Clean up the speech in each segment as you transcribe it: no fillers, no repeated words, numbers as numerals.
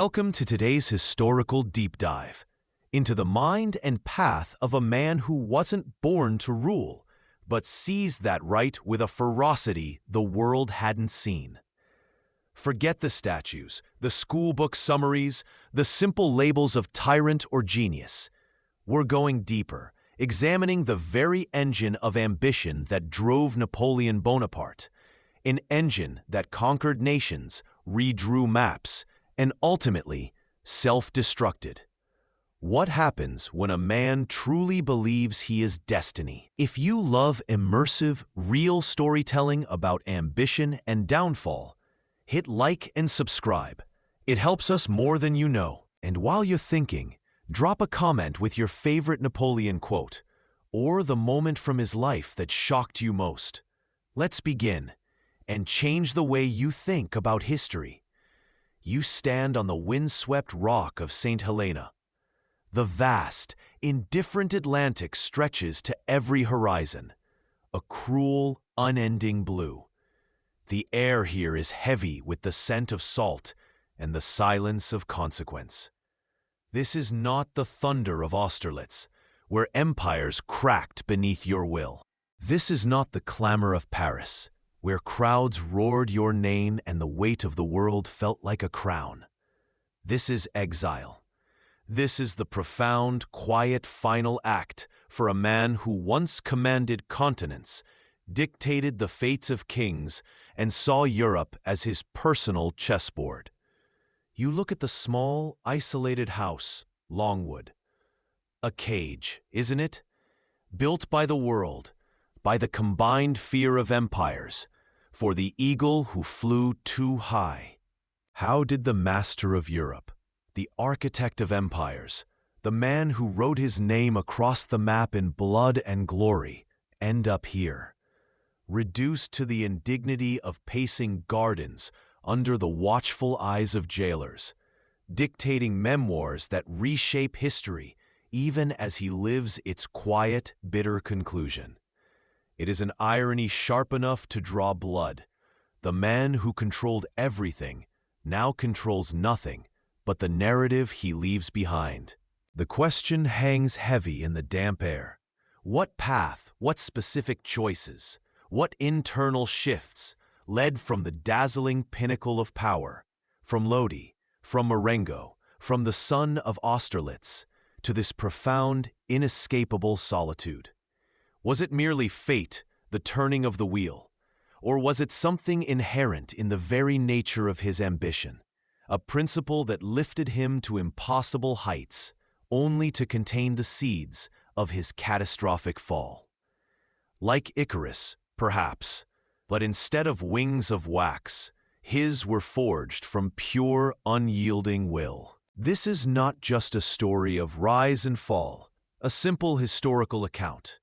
Welcome to today's historical deep dive into the mind and path of a man who wasn't born to rule, but seized that right with a ferocity the world hadn't seen. Forget the statues, the schoolbook summaries, the simple labels of tyrant or genius. We're going deeper, examining the very engine of ambition that drove Napoleon Bonaparte, an engine that conquered nations, redrew maps, and ultimately self-destructed. What happens when a man truly believes he is destiny? If you love immersive, real storytelling about ambition and downfall, hit like and subscribe. It helps us more than you know. And while you're thinking, drop a comment with your favorite Napoleon quote, or the moment from his life that shocked you most. Let's begin, and change the way you think about history. You stand on the windswept rock of St. Helena. The vast, indifferent Atlantic stretches to every horizon, a cruel, unending blue. The air here is heavy with the scent of salt and the silence of consequence. This is not the thunder of Austerlitz, where empires cracked beneath your will. This is not the clamor of Paris, where crowds roared your name and the weight of the world felt like a crown. This is exile. This is the profound, quiet final act for a man who once commanded continents, dictated the fates of kings, and saw Europe as his personal chessboard. You look at the small, isolated house, Longwood. A cage, isn't it? Built by the world, by the combined fear of empires, for the eagle who flew too high. How did the master of Europe, the architect of empires, the man who wrote his name across the map in blood and glory, end up here? Reduced to the indignity of pacing gardens under the watchful eyes of jailers, dictating memoirs that reshape history even as he lives its quiet, bitter conclusion. It is an irony sharp enough to draw blood. The man who controlled everything now controls nothing but the narrative he leaves behind. The question hangs heavy in the damp air. What path, what specific choices, what internal shifts led from the dazzling pinnacle of power, from Lodi, from Marengo, from the son of Austerlitz, to this profound, inescapable solitude? Was it merely fate, the turning of the wheel? Or was it something inherent in the very nature of his ambition, a principle that lifted him to impossible heights, only to contain the seeds of his catastrophic fall? Like Icarus, perhaps, but instead of wings of wax, his were forged from pure, unyielding will. This is not just a story of rise and fall, a simple historical account.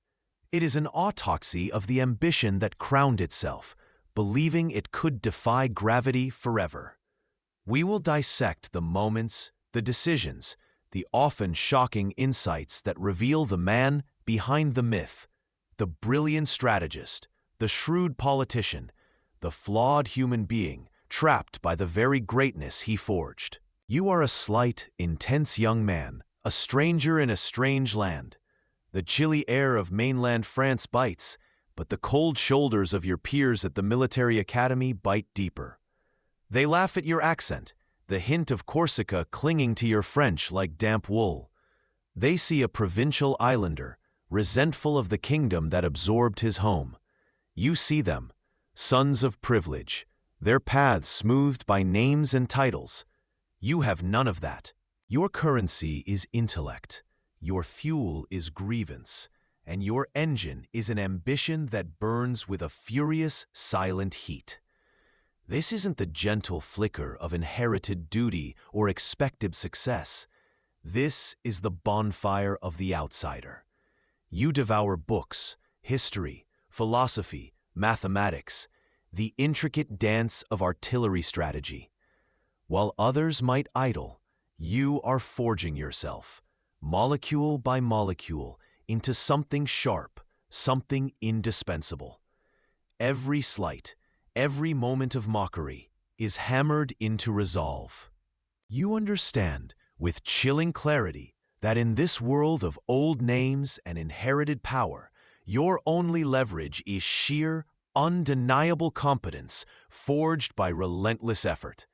It is an autopsy of the ambition that crowned itself, believing it could defy gravity forever. We will dissect the moments, the decisions, the often shocking insights that reveal the man behind the myth, the brilliant strategist, the shrewd politician, the flawed human being trapped by the very greatness he forged. You are a slight, intense young man, a stranger in a strange land. The chilly air of mainland France bites, but the cold shoulders of your peers at the military academy bite deeper. They laugh at your accent, the hint of Corsica clinging to your French like damp wool. They see a provincial islander, resentful of the kingdom that absorbed his home. You see them, sons of privilege, their paths smoothed by names and titles. You have none of that. Your currency is intellect. Your fuel is grievance, and your engine is an ambition that burns with a furious, silent heat. This isn't the gentle flicker of inherited duty or expected success. This is the bonfire of the outsider. You devour books, history, philosophy, mathematics, the intricate dance of artillery strategy. While others might idle, you are forging yourself, molecule by molecule, into something sharp, something indispensable. Every slight, every moment of mockery is hammered into resolve. You understand, with chilling clarity, that in this world of old names and inherited power, your only leverage is sheer, undeniable competence forged by relentless effort.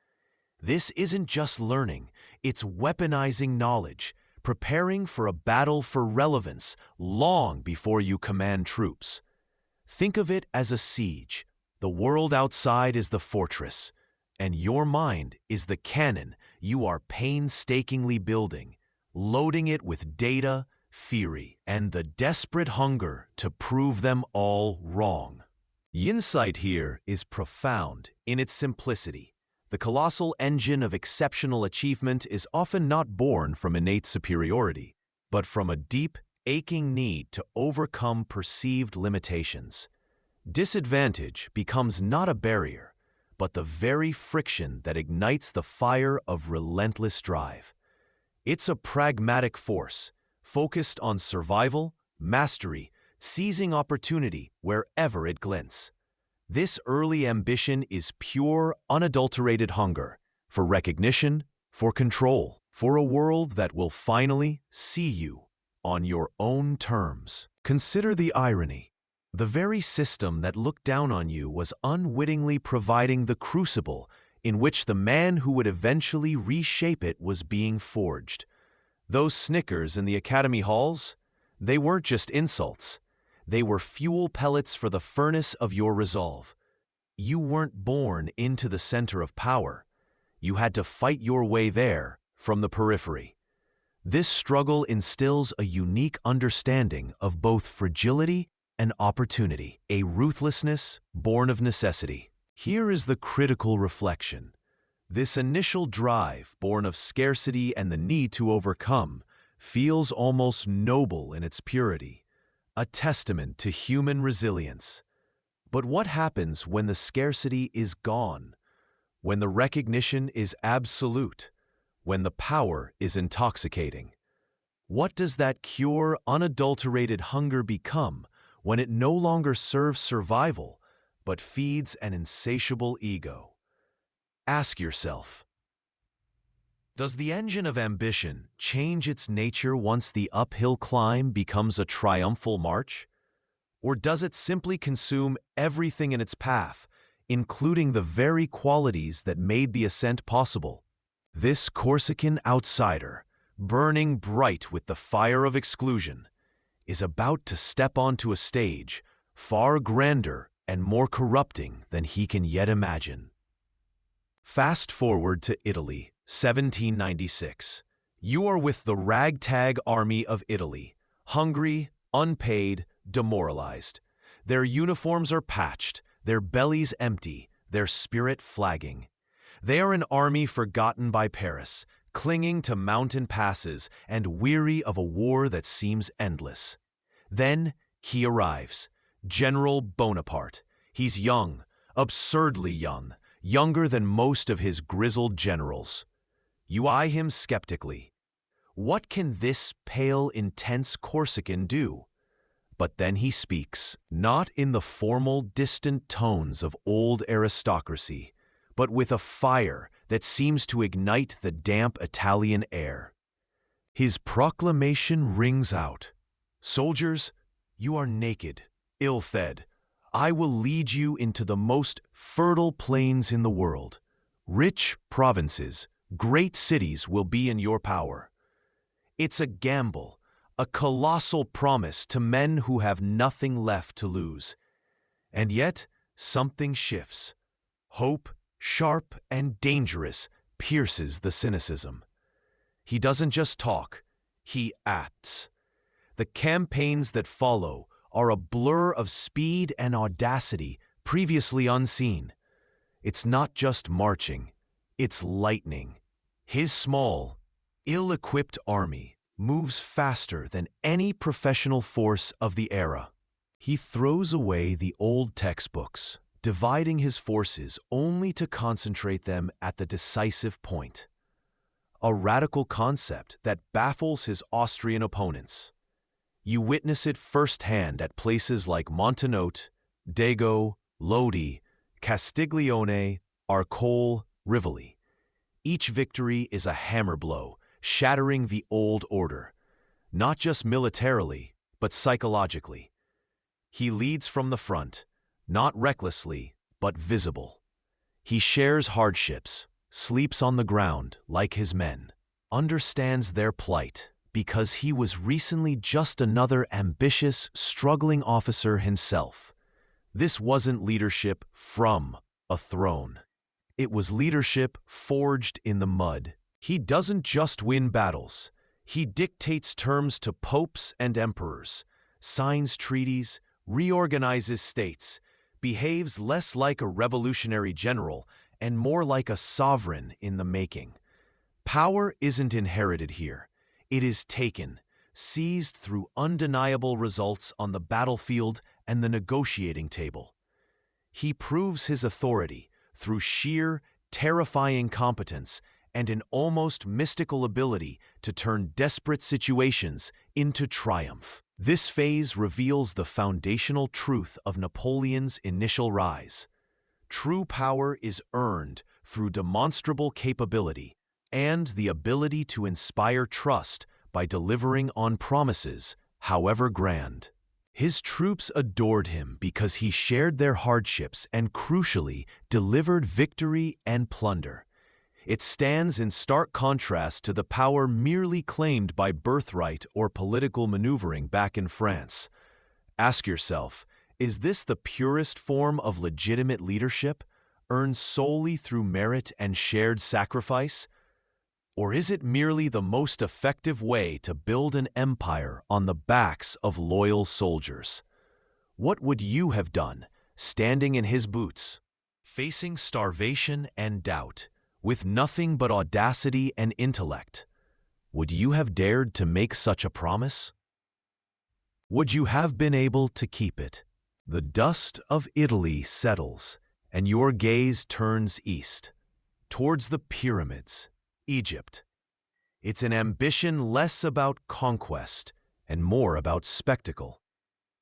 This isn't just learning, it's weaponizing knowledge, preparing for a battle for relevance long before you command troops. Think of it as a siege. The world outside is the fortress, and your mind is the cannon you are painstakingly building, loading it with data, theory, and the desperate hunger to prove them all wrong. The insight here is profound in its simplicity. The colossal engine of exceptional achievement is often not born from innate superiority, but from a deep, aching need to overcome perceived limitations. Disadvantage becomes not a barrier, but the very friction that ignites the fire of relentless drive. It's a pragmatic force, focused on survival, mastery, seizing opportunity wherever it glints. This early ambition is pure, unadulterated hunger for recognition, for control, for a world that will finally see you on your own terms. Consider the irony. The very system that looked down on you was unwittingly providing the crucible in which the man who would eventually reshape it was being forged. Those snickers in the academy halls, they weren't just insults. They were fuel pellets for the furnace of your resolve. You weren't born into the center of power. You had to fight your way there from the periphery. This struggle instills a unique understanding of both fragility and opportunity, a ruthlessness born of necessity. Here is the critical reflection. This initial drive, born of scarcity and the need to overcome, feels almost noble in its purity, a testament to human resilience. But what happens when the scarcity is gone? When the recognition is absolute? When the power is intoxicating? What does that pure, unadulterated hunger become when it no longer serves survival, but feeds an insatiable ego? Ask yourself, does the engine of ambition change its nature once the uphill climb becomes a triumphal march? Or does it simply consume everything in its path, including the very qualities that made the ascent possible? This Corsican outsider, burning bright with the fire of exclusion, is about to step onto a stage far grander and more corrupting than he can yet imagine. Fast forward to Italy, 1796. You are with the ragtag army of Italy, hungry, unpaid, demoralized. Their uniforms are patched, their bellies empty, their spirit flagging. They are an army forgotten by Paris, clinging to mountain passes and weary of a war that seems endless. Then he arrives, General Bonaparte. He's young, absurdly young, younger than most of his grizzled generals. You eye him skeptically. What can this pale, intense Corsican do? But then he speaks, not in the formal, distant tones of old aristocracy, but with a fire that seems to ignite the damp Italian air. His proclamation rings out. Soldiers, you are naked, ill-fed. I will lead you into the most fertile plains in the world. Rich provinces, great cities will be in your power. It's a gamble, a colossal promise to men who have nothing left to lose. And yet, something shifts. Hope, sharp and dangerous, pierces the cynicism. He doesn't just talk, he acts. The campaigns that follow are a blur of speed and audacity previously unseen. It's not just marching, it's lightning. His small, ill-equipped army moves faster than any professional force of the era. He throws away the old textbooks, dividing his forces only to concentrate them at the decisive point. A radical concept that baffles his Austrian opponents. You witness it firsthand at places like Montenotte, Dago, Lodi, Castiglione, Arcole, Rivoli. Each victory is a hammer blow, shattering the old order, not just militarily, but psychologically. He leads from the front, not recklessly, but visible. He shares hardships, sleeps on the ground like his men, understands their plight because he was recently just another ambitious, struggling officer himself. This wasn't leadership from a throne. It was leadership forged in the mud. He doesn't just win battles. He dictates terms to popes and emperors, signs treaties, reorganizes states, behaves less like a revolutionary general and more like a sovereign in the making. Power isn't inherited here. It is taken, seized through undeniable results on the battlefield and the negotiating table. He proves his authority through sheer, terrifying competence and an almost mystical ability to turn desperate situations into triumph. This phase reveals the foundational truth of Napoleon's initial rise. True power is earned through demonstrable capability and the ability to inspire trust by delivering on promises, however grand. His troops adored him because he shared their hardships and, crucially, delivered victory and plunder. It stands in stark contrast to the power merely claimed by birthright or political maneuvering back in France. Ask yourself, is this the purest form of legitimate leadership, earned solely through merit and shared sacrifice? Or is it merely the most effective way to build an empire on the backs of loyal soldiers? What would you have done, standing in his boots, facing starvation and doubt, with nothing but audacity and intellect? Would you have dared to make such a promise? Would you have been able to keep it? The dust of Italy settles, and your gaze turns east, towards the pyramids, Egypt. It's an ambition less about conquest and more about spectacle.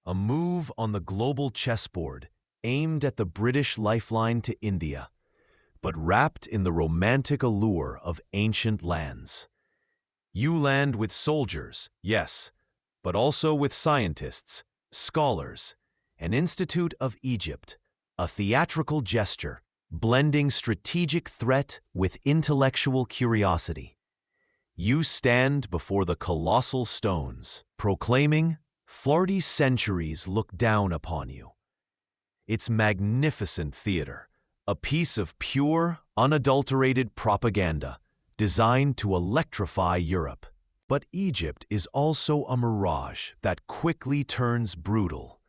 A move on the global chessboard aimed at the British lifeline to India, but wrapped in the romantic allure of ancient lands. You land with soldiers, yes, but also with scientists, scholars, an Institute of Egypt, a theatrical gesture, blending strategic threat with intellectual curiosity. You stand before the colossal stones, proclaiming, 40 centuries look down upon you. It's magnificent theater, a piece of pure, unadulterated propaganda designed to electrify Europe. But Egypt is also a mirage that quickly turns brutal.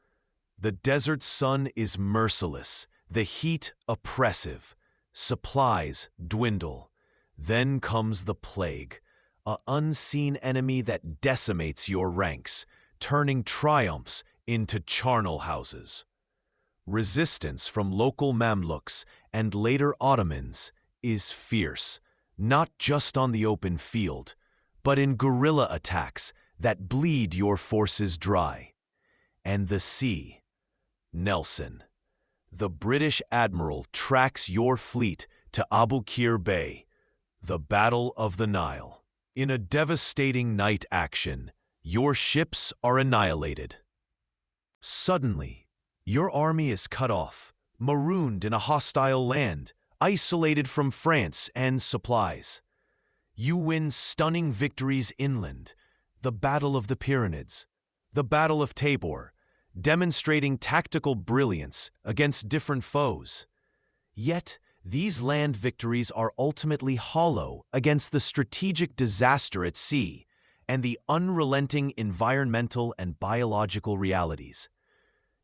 The desert sun is merciless, the heat oppressive, supplies dwindle. Then comes the plague, an unseen enemy that decimates your ranks, turning triumphs into charnel houses. Resistance from local Mamluks and later Ottomans is fierce, not just on the open field, but in guerrilla attacks that bleed your forces dry. And the sea, Nelson. The British admiral tracks your fleet to Abu Qir Bay, the Battle of the Nile. In a devastating night action, your ships are annihilated. Suddenly, your army is cut off, marooned in a hostile land, isolated from France and supplies. You win stunning victories inland, the Battle of the Pyramids, the Battle of Tabor, demonstrating tactical brilliance against different foes. Yet, these land victories are ultimately hollow against the strategic disaster at sea and the unrelenting environmental and biological realities.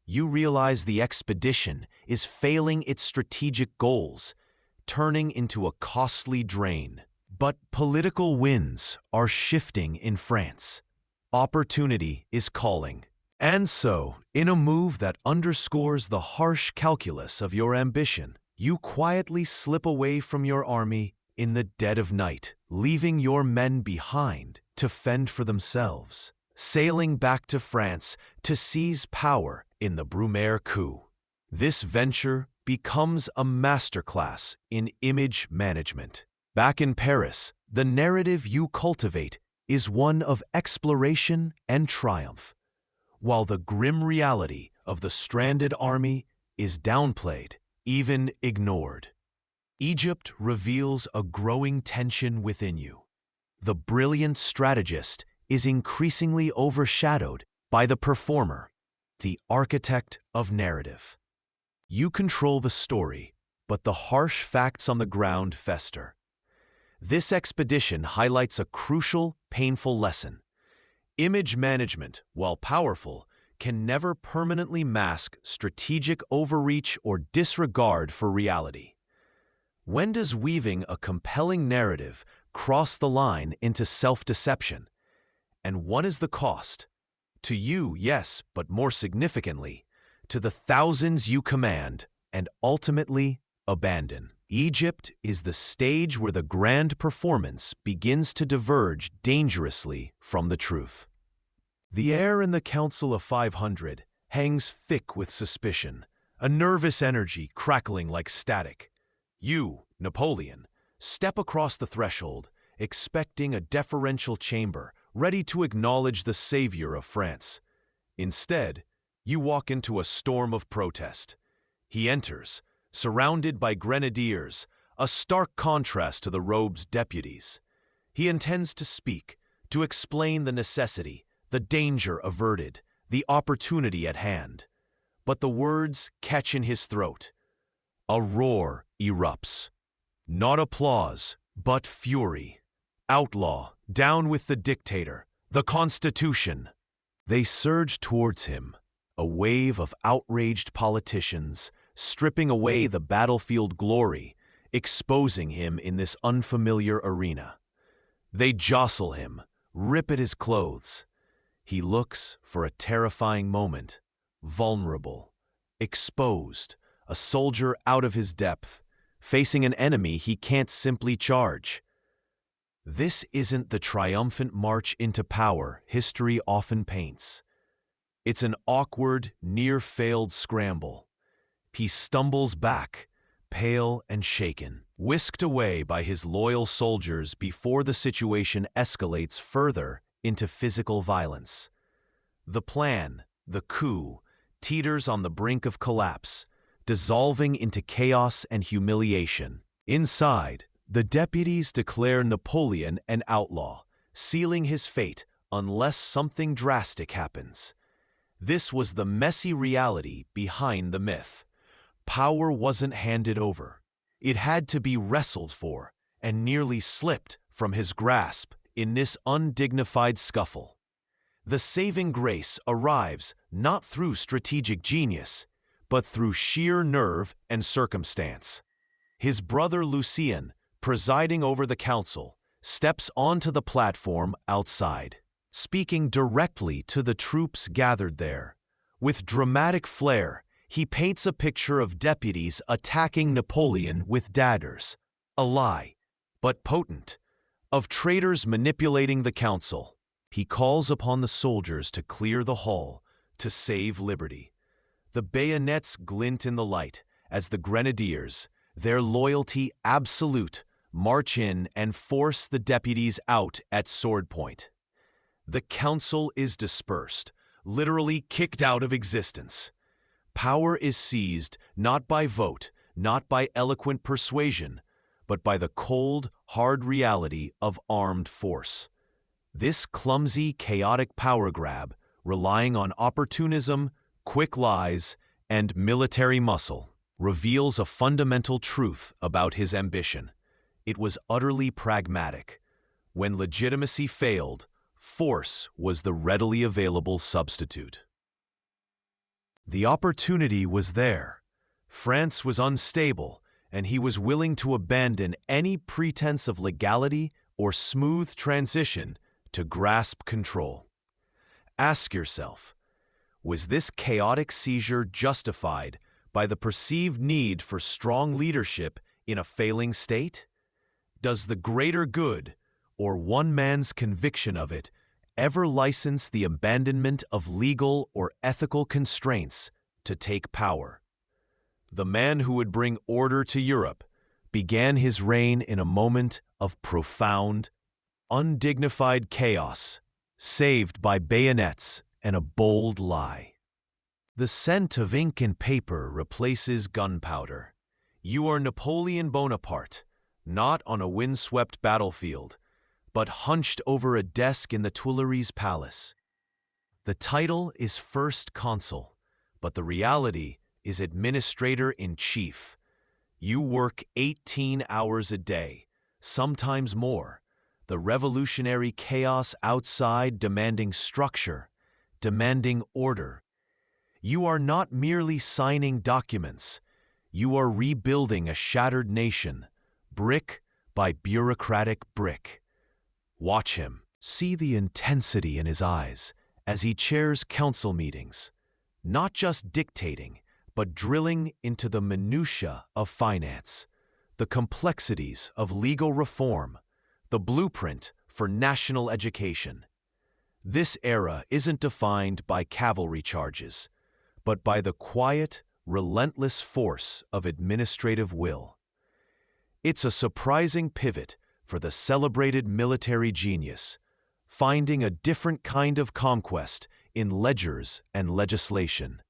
You realize the expedition is failing its strategic goals, turning into a costly drain. But political winds are shifting in France. Opportunity is calling. And so, in a move that underscores the harsh calculus of your ambition, you quietly slip away from your army in the dead of night, leaving your men behind to fend for themselves, sailing back to France to seize power in the Brumaire coup. This venture becomes a masterclass in image management. Back in Paris, the narrative you cultivate is one of exploration and triumph, while the grim reality of the stranded army is downplayed, even ignored. Egypt reveals a growing tension within you. The brilliant strategist is increasingly overshadowed by the performer, the architect of narrative. You control the story, but the harsh facts on the ground fester. This expedition highlights a crucial, painful lesson. Image management, while powerful, can never permanently mask strategic overreach or disregard for reality. When does weaving a compelling narrative cross the line into self-deception? And what is the cost? To you, yes, but more significantly, to the thousands you command and ultimately abandon. Egypt is the stage where the grand performance begins to diverge dangerously from the truth. The air in the Council of 500 hangs thick with suspicion, a nervous energy crackling like static. You, Napoleon, step across the threshold, expecting a deferential chamber, ready to acknowledge the savior of France. Instead, you walk into a storm of protest. He enters, surrounded by grenadiers, a stark contrast to the robe's deputies. He intends to speak, to explain the necessity, the danger averted, the opportunity at hand. But the words catch in his throat. A roar erupts. Not applause, but fury. Outlaw, down with the dictator, the Constitution. They surge towards him, a wave of outraged politicians, stripping away the battlefield glory, exposing him in this unfamiliar arena. They jostle him, rip at his clothes. He looks for a terrifying moment, vulnerable, exposed, a soldier out of his depth, facing an enemy he can't simply charge. This isn't the triumphant march into power history often paints. It's an awkward, near-failed scramble. He stumbles back, pale and shaken, whisked away by his loyal soldiers before the situation escalates further into physical violence. The plan, the coup, teeters on the brink of collapse, dissolving into chaos and humiliation. Inside, the deputies declare Napoleon an outlaw, sealing his fate unless something drastic happens. This was the messy reality behind the myth. Power wasn't handed over. It had to be wrestled for and nearly slipped from his grasp in this undignified scuffle. The saving grace arrives not through strategic genius, but through sheer nerve and circumstance. His brother Lucien, presiding over the council, steps onto the platform outside, speaking directly to the troops gathered there. With dramatic flair, he paints a picture of deputies attacking Napoleon with daggers, a lie, but potent, of traitors manipulating the council. He calls upon the soldiers to clear the hall, to save liberty. The bayonets glint in the light as the grenadiers, their loyalty absolute, march in and force the deputies out at sword point. The council is dispersed, literally kicked out of existence. Power is seized not by vote, not by eloquent persuasion, but by the cold, hard reality of armed force. This clumsy, chaotic power grab, relying on opportunism, quick lies, and military muscle, reveals a fundamental truth about his ambition. It was utterly pragmatic. When legitimacy failed, force was the readily available substitute. The opportunity was there. France was unstable, and he was willing to abandon any pretense of legality or smooth transition to grasp control. Ask yourself, was this chaotic seizure justified by the perceived need for strong leadership in a failing state? Does the greater good, or one man's conviction of it, ever license the abandonment of legal or ethical constraints to take power? The man who would bring order to Europe began his reign in a moment of profound, undignified chaos, saved by bayonets and a bold lie. The scent of ink and paper replaces gunpowder. You are Napoleon Bonaparte, not on a windswept battlefield, but hunched over a desk in the Tuileries Palace. The title is First Consul, but the reality is Administrator-in-Chief. You work 18 hours a day, sometimes more, the revolutionary chaos outside demanding structure, demanding order. You are not merely signing documents. You are rebuilding a shattered nation, brick by bureaucratic brick. Watch him. See the intensity in his eyes as he chairs council meetings, not just dictating, but drilling into the minutiae of finance, the complexities of legal reform, the blueprint for national education. This era isn't defined by cavalry charges, but by the quiet, relentless force of administrative will. It's a surprising pivot for the celebrated military genius, finding a different kind of conquest in ledgers and legislation.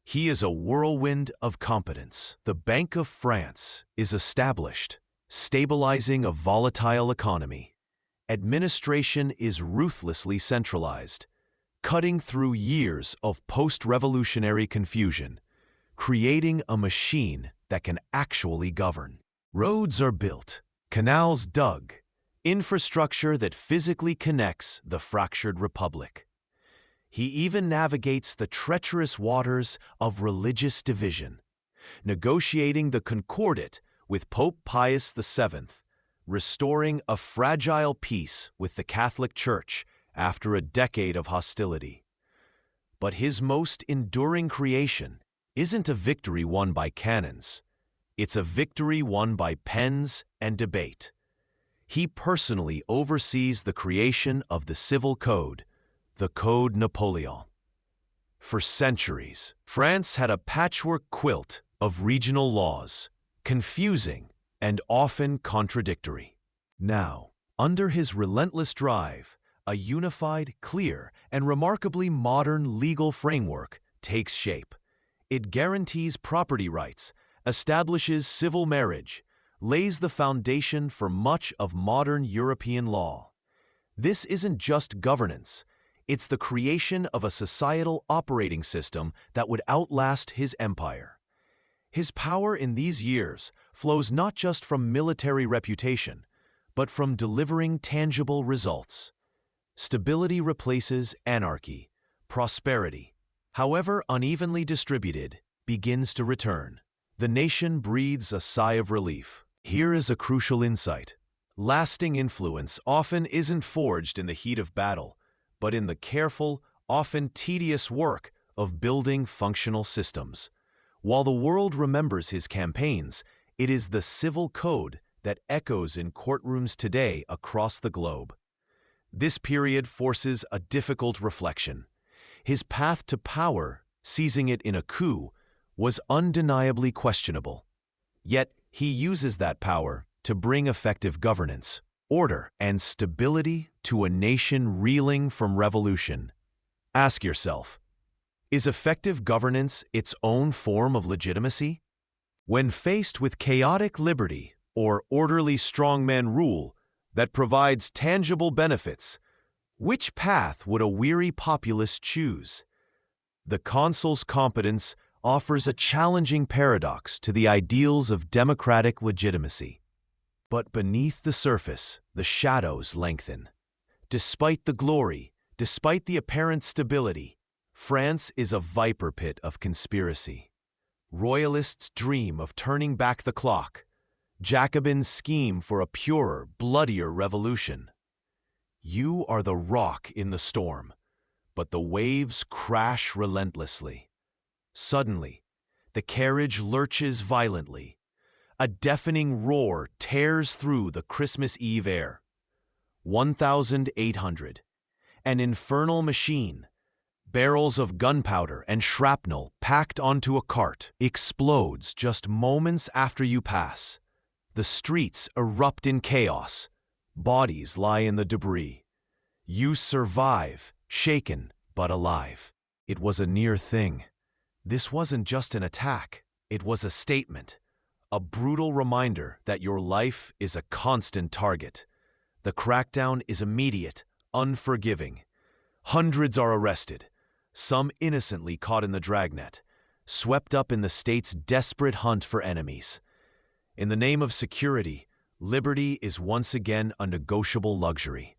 He is a whirlwind of competence. The Bank of France is established, stabilizing a volatile economy. Administration is ruthlessly centralized, cutting through years of post-revolutionary confusion, creating a machine that can actually govern. Roads are built, canals dug, infrastructure that physically connects the fractured republic. He even navigates the treacherous waters of religious division, negotiating the Concordat with Pope Pius VII, restoring a fragile peace with the Catholic Church after a decade of hostility. But his most enduring creation isn't a victory won by cannons. It's a victory won by pens and debate. He personally oversees the creation of the Civil Code, the Code Napoleon. For centuries, France had a patchwork quilt of regional laws, confusing and often contradictory. Now, under his relentless drive, a unified, clear, and remarkably modern legal framework takes shape. It guarantees property rights, establishes civil marriage, lays the foundation for much of modern European law. This isn't just governance. It's the creation of a societal operating system that would outlast his empire. His power in these years flows not just from military reputation, but from delivering tangible results. Stability replaces anarchy. Prosperity, however unevenly distributed, begins to return. The nation breathes a sigh of relief. Here is a crucial insight. Lasting influence often isn't forged in the heat of battle, but in the careful, often tedious work of building functional systems. While the world remembers his campaigns, it is the civil code that echoes in courtrooms today across the globe. This period forces a difficult reflection. His path to power, seizing it in a coup, was undeniably questionable. Yet he uses that power to bring effective governance, order, and stability to a nation reeling from revolution. Ask yourself, is effective governance its own form of legitimacy? When faced with chaotic liberty or orderly strongman rule that provides tangible benefits, which path would a weary populace choose? The consul's competence offers a challenging paradox to the ideals of democratic legitimacy. But beneath the surface, the shadows lengthen. Despite the glory, despite the apparent stability, France is a viper pit of conspiracy. Royalists dream of turning back the clock. Jacobins scheme for a purer, bloodier revolution. You are the rock in the storm, but the waves crash relentlessly. Suddenly, the carriage lurches violently. A deafening roar tears through the Christmas Eve air. 1,800. An infernal machine. Barrels of gunpowder and shrapnel packed onto a cart explodes just moments after you pass. The The streets erupt in chaos. Bodies lie in the debris. You survive, shaken but alive. It was a near thing. This wasn't just an attack. It was a statement. A brutal reminder that your life is a constant target. The crackdown is immediate, unforgiving. Hundreds are arrested, some innocently caught in the dragnet, swept up in the state's desperate hunt for enemies. In the name of security, liberty is once again a negotiable luxury.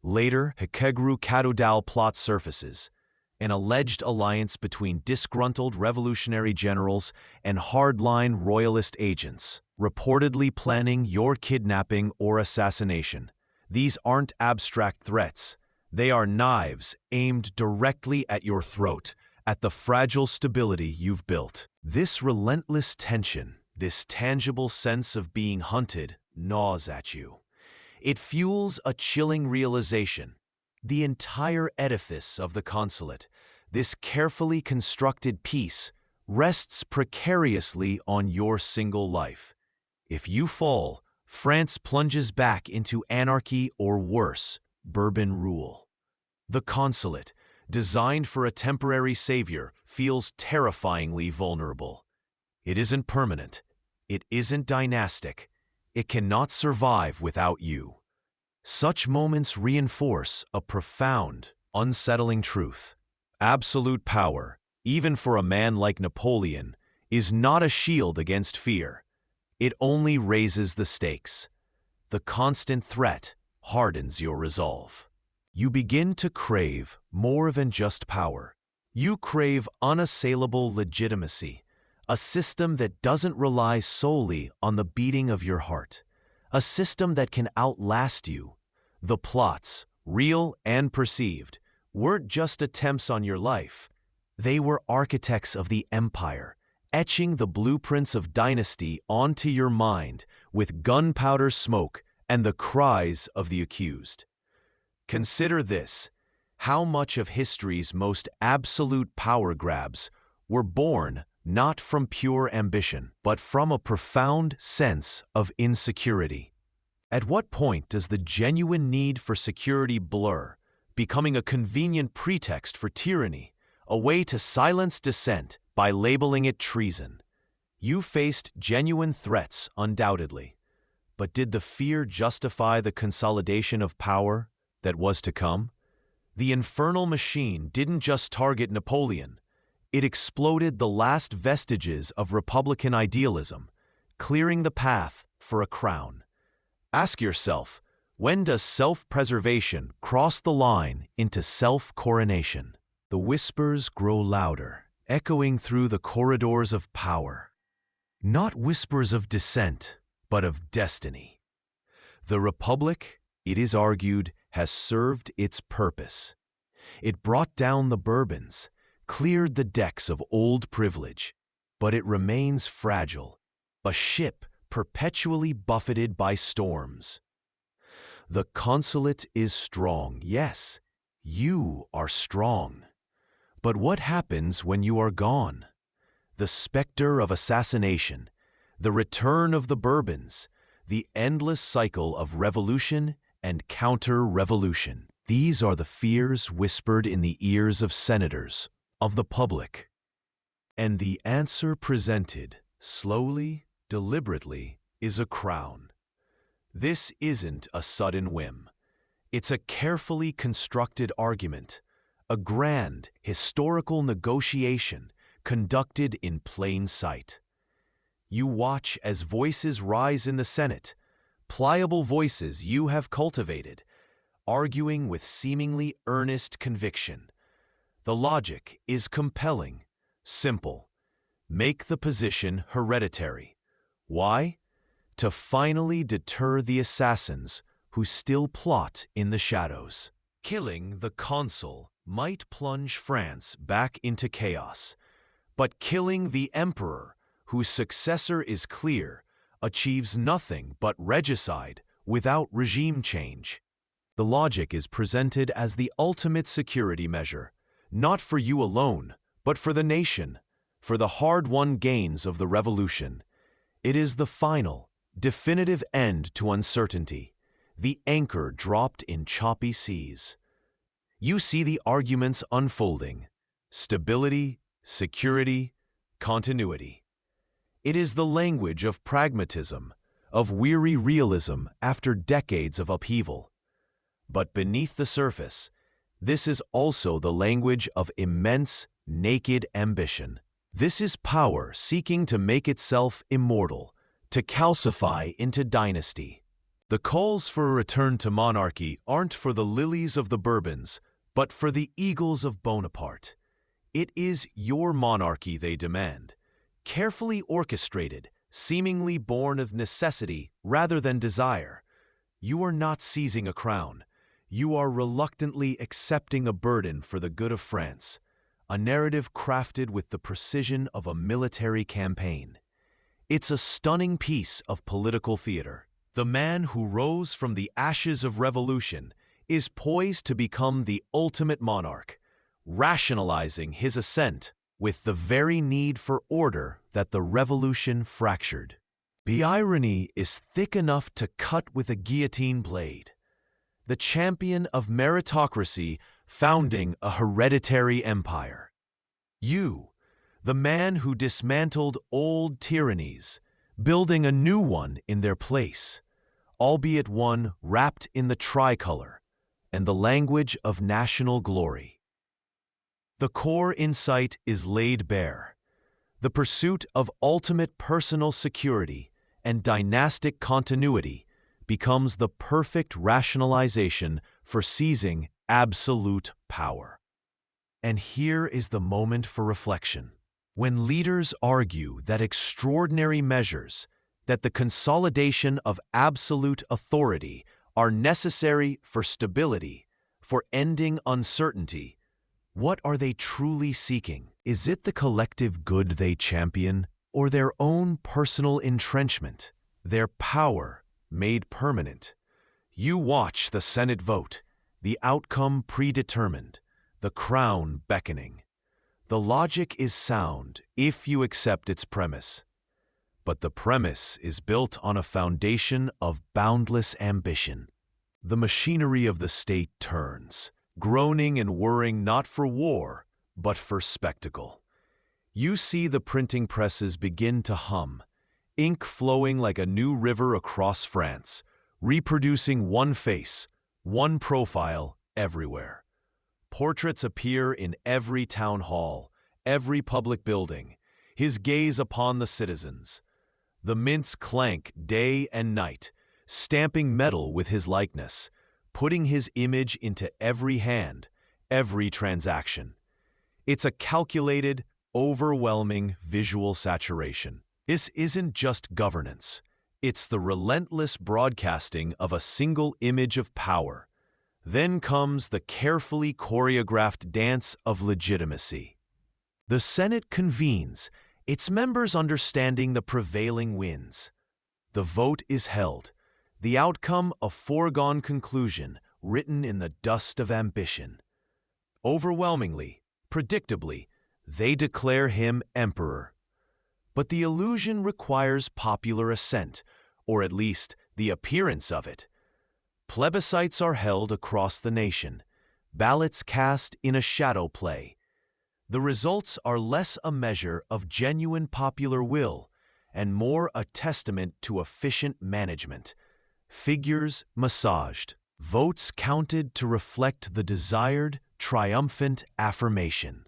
Later, Hekegru Kadudal plot surfaces, an alleged alliance between disgruntled revolutionary generals and hardline royalist agents, reportedly planning your kidnapping or assassination. These aren't abstract threats. They are knives aimed directly at your throat, at the fragile stability you've built. This relentless tension, this tangible sense of being hunted, gnaws at you. It fuels a chilling realization. The entire edifice of the consulate, this carefully constructed piece, rests precariously on your single life. If you fall, France plunges back into anarchy or worse, Bourbon rule. The consulate, designed for a temporary savior, feels terrifyingly vulnerable. It isn't permanent. It isn't dynastic. It cannot survive without you. Such moments reinforce a profound, unsettling truth. Absolute power, even for a man like Napoleon, is not a shield against fear. It only raises the stakes. The constant threat hardens your resolve. You begin to crave more than just power. You crave unassailable legitimacy, a system that doesn't rely solely on the beating of your heart, a system that can outlast you. The plots, real and perceived, weren't just attempts on your life. They were architects of the empire, etching the blueprints of dynasty onto your mind with gunpowder smoke and the cries of the accused. Consider this: how much of history's most absolute power grabs were born not from pure ambition, but from a profound sense of insecurity. At what point does the genuine need for security blur, becoming a convenient pretext for tyranny, a way to silence dissent by labeling it treason? You faced genuine threats, undoubtedly, but did the fear justify the consolidation of power that was to come? The infernal machine didn't just target Napoleon. It exploded the last vestiges of Republican idealism, clearing the path for a crown. Ask yourself, when does self-preservation cross the line into self-coronation? The whispers grow louder, echoing through the corridors of power. Not whispers of dissent, but of destiny. The Republic, it is argued, has served its purpose. It brought down the Bourbons, cleared the decks of old privilege, but it remains fragile, a ship perpetually buffeted by storms. The consulate is strong, yes, you are strong. But what happens when you are gone? The specter of assassination, the return of the Bourbons, the endless cycle of revolution and counter-revolution. These are the fears whispered in the ears of senators, of the public. And the answer presented, slowly, deliberately, is a crown. This isn't a sudden whim. It's a carefully constructed argument, a grand, historical negotiation conducted in plain sight. You watch as voices rise in the Senate, pliable voices you have cultivated, arguing with seemingly earnest conviction. The logic is compelling, simple. Make the position hereditary. Why? To finally deter the assassins who still plot in the shadows. Killing the consul might plunge France back into chaos, but killing the emperor, whose successor is clear, achieves nothing but regicide without regime change. The logic is presented as the ultimate security measure, not for you alone, but for the nation, for the hard-won gains of the revolution. It is the final, definitive end to uncertainty, the anchor dropped in choppy seas. You see the arguments unfolding: stability, security, continuity. It is the language of pragmatism, of weary realism after decades of upheaval. But beneath the surface, this is also the language of immense, naked ambition. This is power seeking to make itself immortal, to calcify into dynasty. The calls for a return to monarchy aren't for the lilies of the Bourbons, but for the eagles of Bonaparte. It is your monarchy they demand, carefully orchestrated, seemingly born of necessity rather than desire. You are not seizing a crown. You are reluctantly accepting a burden for the good of France, a narrative crafted with the precision of a military campaign. It's a stunning piece of political theater. The man who rose from the ashes of revolution is poised to become the ultimate monarch, rationalizing his ascent with the very need for order that the revolution fractured. The irony is thick enough to cut with a guillotine blade. The champion of meritocracy founding a hereditary empire. You, the man who dismantled old tyrannies, building a new one in their place, albeit one wrapped in the tricolor and the language of national glory. The core insight is laid bare. The pursuit of ultimate personal security and dynastic continuity becomes the perfect rationalization for seizing absolute power. And here is the moment for reflection. When leaders argue that extraordinary measures, that the consolidation of absolute authority are necessary for stability, for ending uncertainty, what are they truly seeking? Is it the collective good they champion, or their own personal entrenchment, their power made permanent? You watch the Senate vote, the outcome predetermined, the crown beckoning. The logic is sound if you accept its premise. But the premise is built on a foundation of boundless ambition. The machinery of the state turns, groaning and whirring not for war, but for spectacle. You see the printing presses begin to hum, ink flowing like a new river across France, reproducing one face, one profile everywhere. Portraits appear in every town hall, every public building, his gaze upon the citizens. The mints clank day and night, stamping metal with his likeness, putting his image into every hand, every transaction. It's a calculated, overwhelming visual saturation. This isn't just governance. It's the relentless broadcasting of a single image of power. Then comes the carefully choreographed dance of legitimacy. The Senate convenes, its members understanding the prevailing winds. The vote is held, the outcome a foregone conclusion written in the dust of ambition. Overwhelmingly, predictably, they declare him emperor. But the illusion requires popular assent, or at least the appearance of it. Plebiscites are held across the nation, ballots cast in a shadow play. The results are less a measure of genuine popular will and more a testament to efficient management. Figures massaged, votes counted to reflect the desired, triumphant affirmation.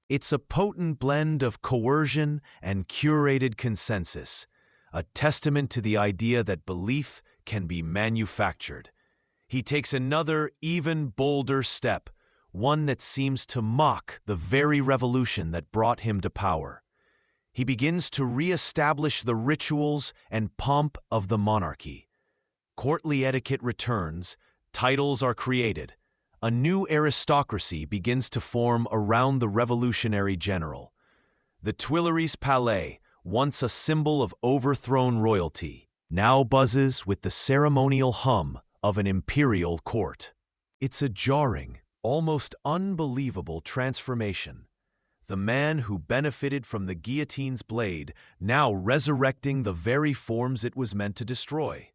It's a potent blend of coercion and curated consensus, a testament to the idea that belief can be manufactured. He takes another, even bolder step, one that seems to mock the very revolution that brought him to power. He begins to re-establish the rituals and pomp of the monarchy. Courtly etiquette returns, titles are created. A new aristocracy begins to form around the revolutionary general. The Tuileries Palais, once a symbol of overthrown royalty, now buzzes with the ceremonial hum of an imperial court. It's a jarring, almost unbelievable transformation. the man who benefited from the guillotine's blade, now resurrecting the very forms it was meant to destroy.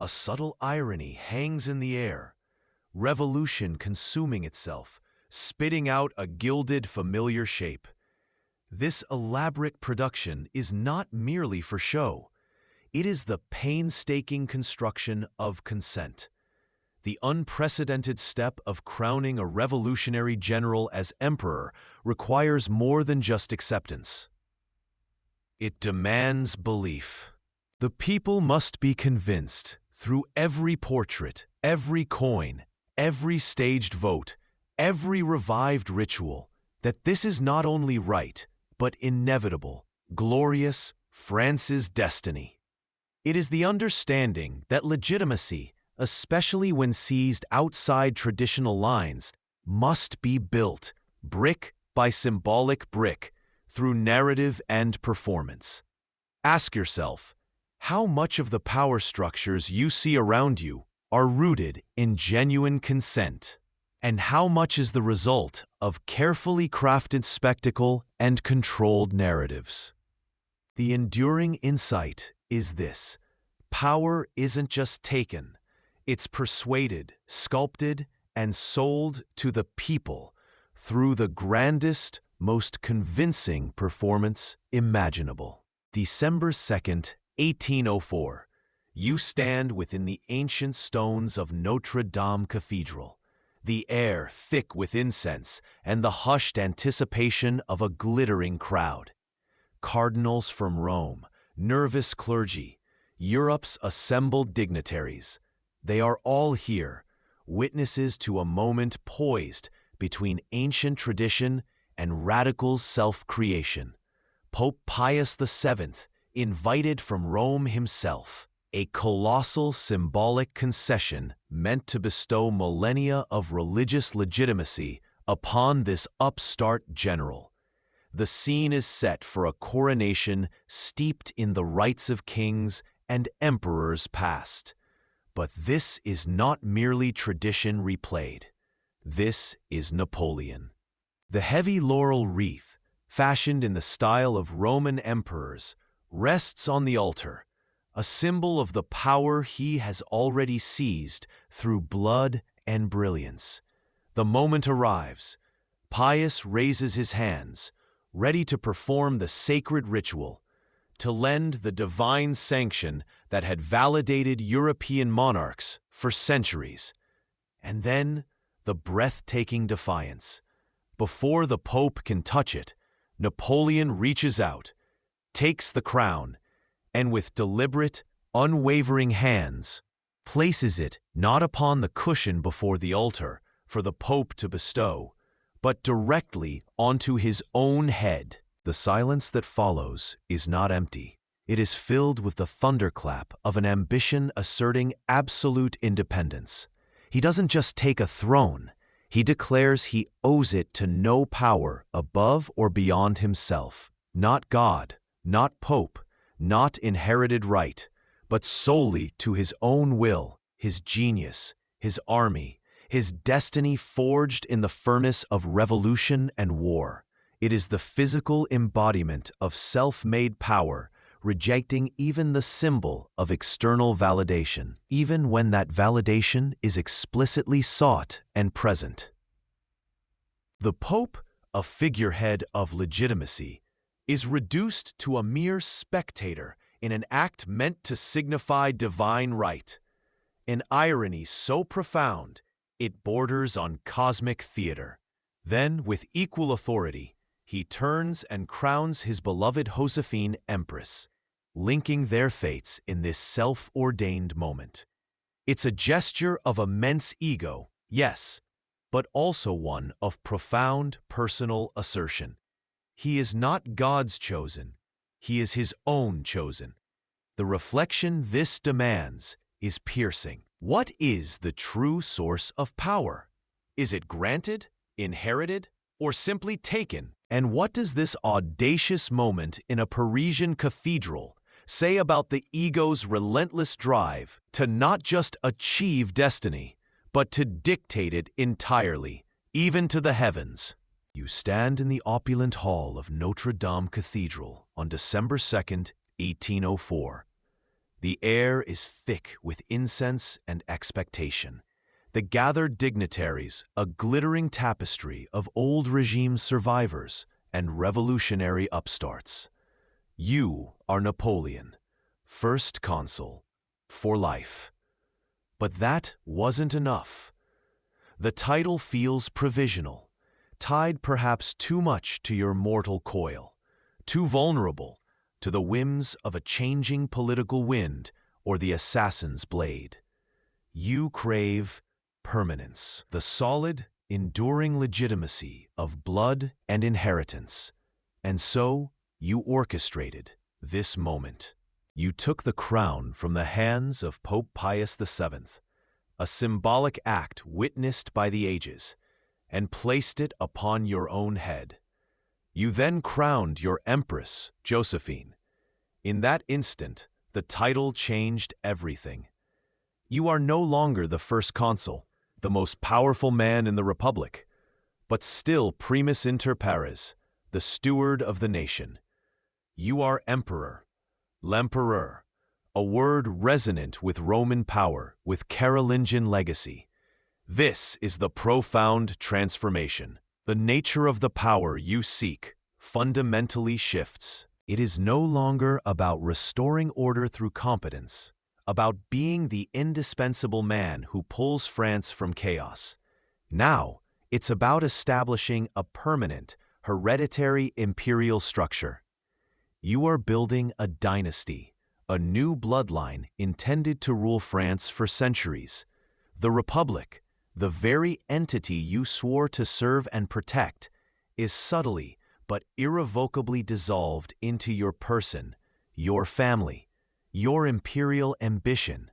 A subtle irony hangs in the air, revolution consuming itself, spitting out a gilded, familiar shape. This elaborate production is not merely for show. It is the painstaking construction of consent. The unprecedented step of crowning a revolutionary general as emperor requires more than just acceptance. It demands belief. The people must be convinced, through every portrait, every coin, every staged vote, every revived ritual, that this is not only right, but inevitable, glorious, France's destiny. It is the understanding that legitimacy, especially when seized outside traditional lines, must be built, brick by symbolic brick, through narrative and performance. Ask yourself, how much of the power structures you see around you are rooted in genuine consent? And how much is the result of carefully crafted spectacle and controlled narratives? The enduring insight is this: power isn't just taken, it's persuaded, sculpted, and sold to the people through the grandest, most convincing performance imaginable. December 2nd, 1804. You stand within the ancient stones of Notre Dame Cathedral, the air thick with incense and the hushed anticipation of a glittering crowd. Cardinals from Rome, nervous clergy, Europe's assembled dignitaries, they are all here, witnesses to a moment poised between ancient tradition and radical self-creation. Pope Pius VII, invited from Rome himself, a colossal symbolic concession meant to bestow millennia of religious legitimacy upon this upstart general. The scene is set for a coronation steeped in the rites of kings and emperors past. But this is not merely tradition replayed. This is Napoleon. The heavy laurel wreath, fashioned in the style of Roman emperors, rests on the altar, a symbol of the power he has already seized through blood and brilliance. The moment arrives. Pius raises his hands, ready to perform the sacred ritual, to lend the divine sanction that had validated European monarchs for centuries. And then, the breathtaking defiance. Before the Pope can touch it, Napoleon reaches out, takes the crown, and with deliberate, unwavering hands, places it not upon the cushion before the altar for the Pope to bestow, but directly onto his own head. The silence that follows is not empty. It is filled with the thunderclap of an ambition asserting absolute independence. He doesn't just take a throne, he declares he owes it to no power above or beyond himself, not God, not Pope, not inherited right, but solely to his own will, his genius, his army, his destiny forged in the furnace of revolution and war. It is the physical embodiment of self-made power, rejecting even the symbol of external validation, even when that validation is explicitly sought and present. The Pope, a figurehead of legitimacy, is reduced to a mere spectator in an act meant to signify divine right, an irony so profound it borders on cosmic theater. Then, with equal authority, he turns and crowns his beloved Josephine Empress, linking their fates in this self-ordained moment. It's a gesture of immense ego, yes, but also one of profound personal assertion. He is not God's chosen, he is his own chosen. The reflection this demands is piercing. What is the true source of power? Is it granted, inherited, or simply taken? And what does this audacious moment in a Parisian cathedral say about the ego's relentless drive to not just achieve destiny, but to dictate it entirely, even to the heavens? You stand in the opulent hall of Notre Dame Cathedral on December 2nd, 1804. The air is thick with incense and expectation. The gathered dignitaries, a glittering tapestry of old regime survivors and revolutionary upstarts. You are Napoleon, first consul, for life. But that wasn't enough. The title feels provisional, tied perhaps too much to your mortal coil, too vulnerable to the whims of a changing political wind or the assassin's blade. You crave permanence, the solid, enduring legitimacy of blood and inheritance. And so you orchestrated this moment. You took the crown from the hands of Pope Pius VII, a symbolic act witnessed by the ages, and placed it upon your own head. You then crowned your Empress, Josephine. In that instant, the title changed everything. You are no longer the first consul, the most powerful man in the Republic, but still primus inter pares, the steward of the nation. You are emperor, l'empereur, a word resonant with Roman power, with Carolingian legacy. This is the profound transformation. The nature of the power you seek fundamentally shifts. It is no longer about restoring order through competence, about being the indispensable man who pulls France from chaos. Now, it's about establishing a permanent, hereditary imperial structure. You are building a dynasty, a new bloodline intended to rule France for centuries. The Republic, the very entity you swore to serve and protect, is subtly but irrevocably dissolved into your person, your family, your imperial ambition.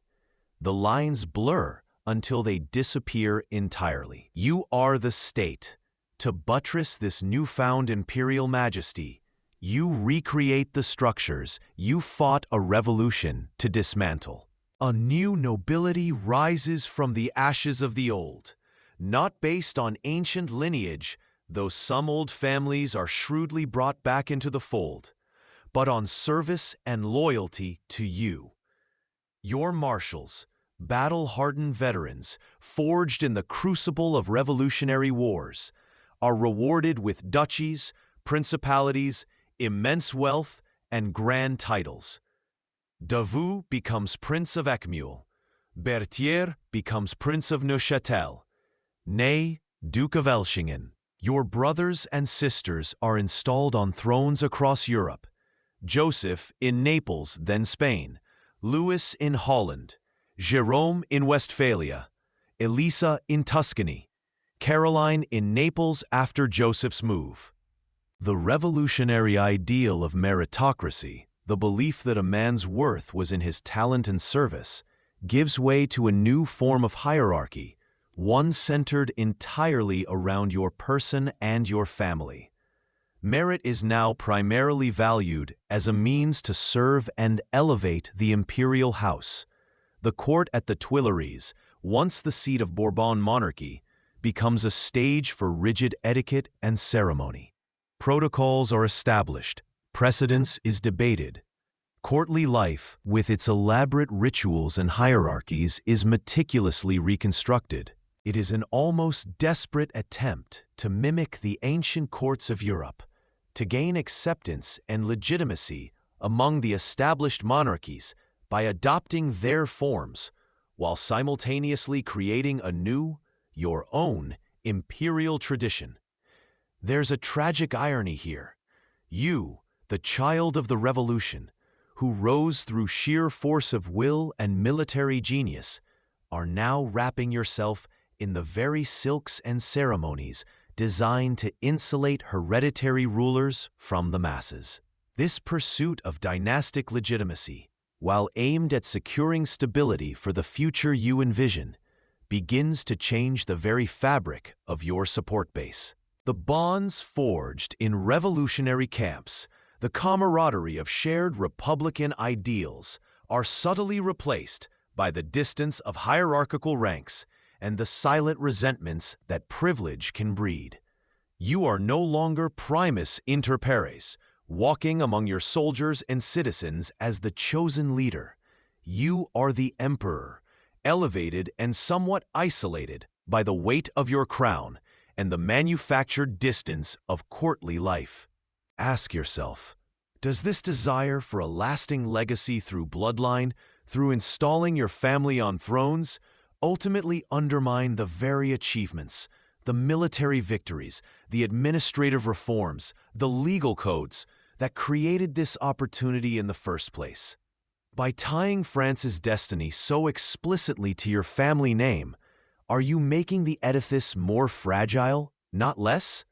The lines blur until they disappear entirely. You are the state. To buttress this newfound imperial majesty, you recreate the structures you fought a revolution to dismantle. A new nobility rises from the ashes of the old, not based on ancient lineage, though some old families are shrewdly brought back into the fold, but on service and loyalty to you. Your marshals, battle-hardened veterans, forged in the crucible of revolutionary wars, are rewarded with duchies, principalities, immense wealth, and grand titles. Davout becomes Prince of Eckmühl, Berthier becomes Prince of Neuchâtel, Ney, Duke of Elchingen. Your brothers and sisters are installed on thrones across Europe. Joseph in Naples, then Spain, Louis in Holland, Jerome in Westphalia, Elisa in Tuscany, Caroline in Naples after Joseph's move. The revolutionary ideal of meritocracy, the belief that a man's worth was in his talent and service, gives way to a new form of hierarchy, one centered entirely around your person and your family. Merit is now primarily valued as a means to serve and elevate the imperial house. The court at the Tuileries, once the seat of Bourbon monarchy, becomes a stage for rigid etiquette and ceremony. Protocols are established, precedence is debated. Courtly life, with its elaborate rituals and hierarchies, is meticulously reconstructed. It is an almost desperate attempt to mimic the ancient courts of Europe, to gain acceptance and legitimacy among the established monarchies by adopting their forms, while simultaneously creating a new, your own, imperial tradition. There's a tragic irony here. You, the child of the revolution, who rose through sheer force of will and military genius, are now wrapping yourself in the very silks and ceremonies designed to insulate hereditary rulers from the masses. This pursuit of dynastic legitimacy, while aimed at securing stability for the future you envision, begins to change the very fabric of your support base. The bonds forged in revolutionary camps, the camaraderie of shared Republican ideals, are subtly replaced by the distance of hierarchical ranks and the silent resentments that privilege can breed. You are no longer primus inter pares, walking among your soldiers and citizens as the chosen leader. You are the emperor, elevated and somewhat isolated by the weight of your crown and the manufactured distance of courtly life. Ask yourself, does this desire for a lasting legacy through bloodline, through installing your family on thrones, ultimately undermine the very achievements, the military victories, the administrative reforms, the legal codes that created this opportunity in the first place? By tying France's destiny so explicitly to your family name, are you making the edifice more fragile, not less?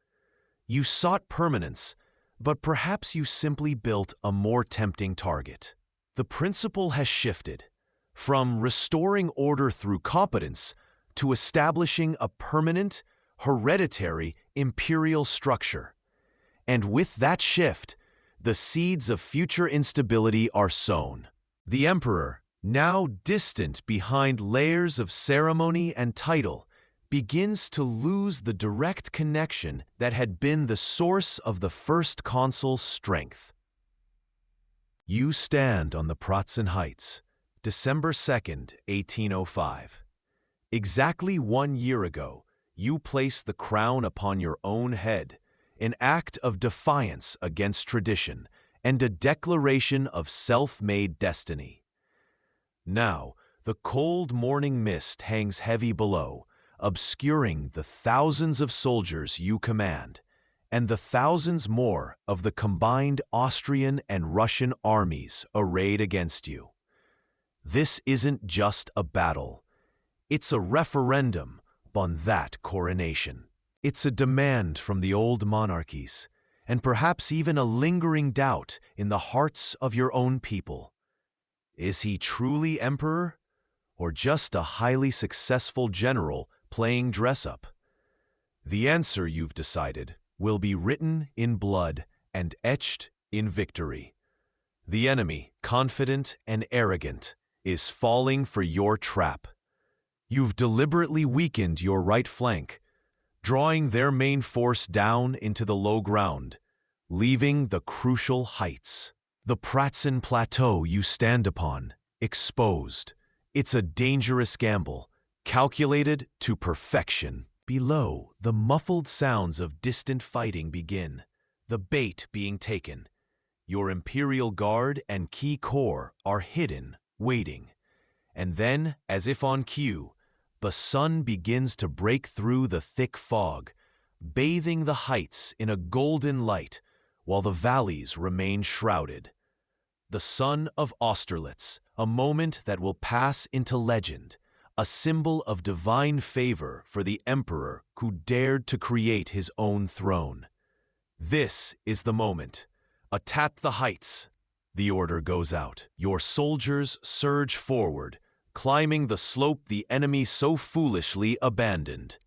You sought permanence, but perhaps you simply built a more tempting target. The principle has shifted from restoring order through competence to establishing a permanent, hereditary imperial structure. And with that shift, the seeds of future instability are sown. The emperor, now distant behind layers of ceremony and title, begins to lose the direct connection that had been the source of the first consul's strength. You stand on the Pratzen Heights, December 2nd, 1805. Exactly 1 year ago, you placed the crown upon your own head, an act of defiance against tradition and a declaration of self-made destiny. Now, the cold morning mist hangs heavy below, obscuring the thousands of soldiers you command, and the thousands more of the combined Austrian and Russian armies arrayed against you. This isn't just a battle. It's a referendum on that coronation. It's a demand from the old monarchies, and perhaps even a lingering doubt in the hearts of your own people. Is he truly emperor, or just a highly successful general playing dress-up? The answer, you've decided, will be written in blood and etched in victory. The enemy, confident and arrogant, is falling for your trap. You've deliberately weakened your right flank, drawing their main force down into the low ground, leaving the crucial heights. The Pratzen Plateau you stand upon, exposed. It's a dangerous gamble, calculated to perfection. Below, the muffled sounds of distant fighting begin, the bait being taken. Your Imperial Guard and key corps are hidden, waiting. And then, as if on cue, the sun begins to break through the thick fog, bathing the heights in a golden light, while the valleys remain shrouded. The son of Austerlitz, a moment that will pass into legend, a symbol of divine favor for the emperor who dared to create his own throne. This is the moment. Attack the heights. The order goes out. Your soldiers surge forward, climbing the slope the enemy so foolishly abandoned.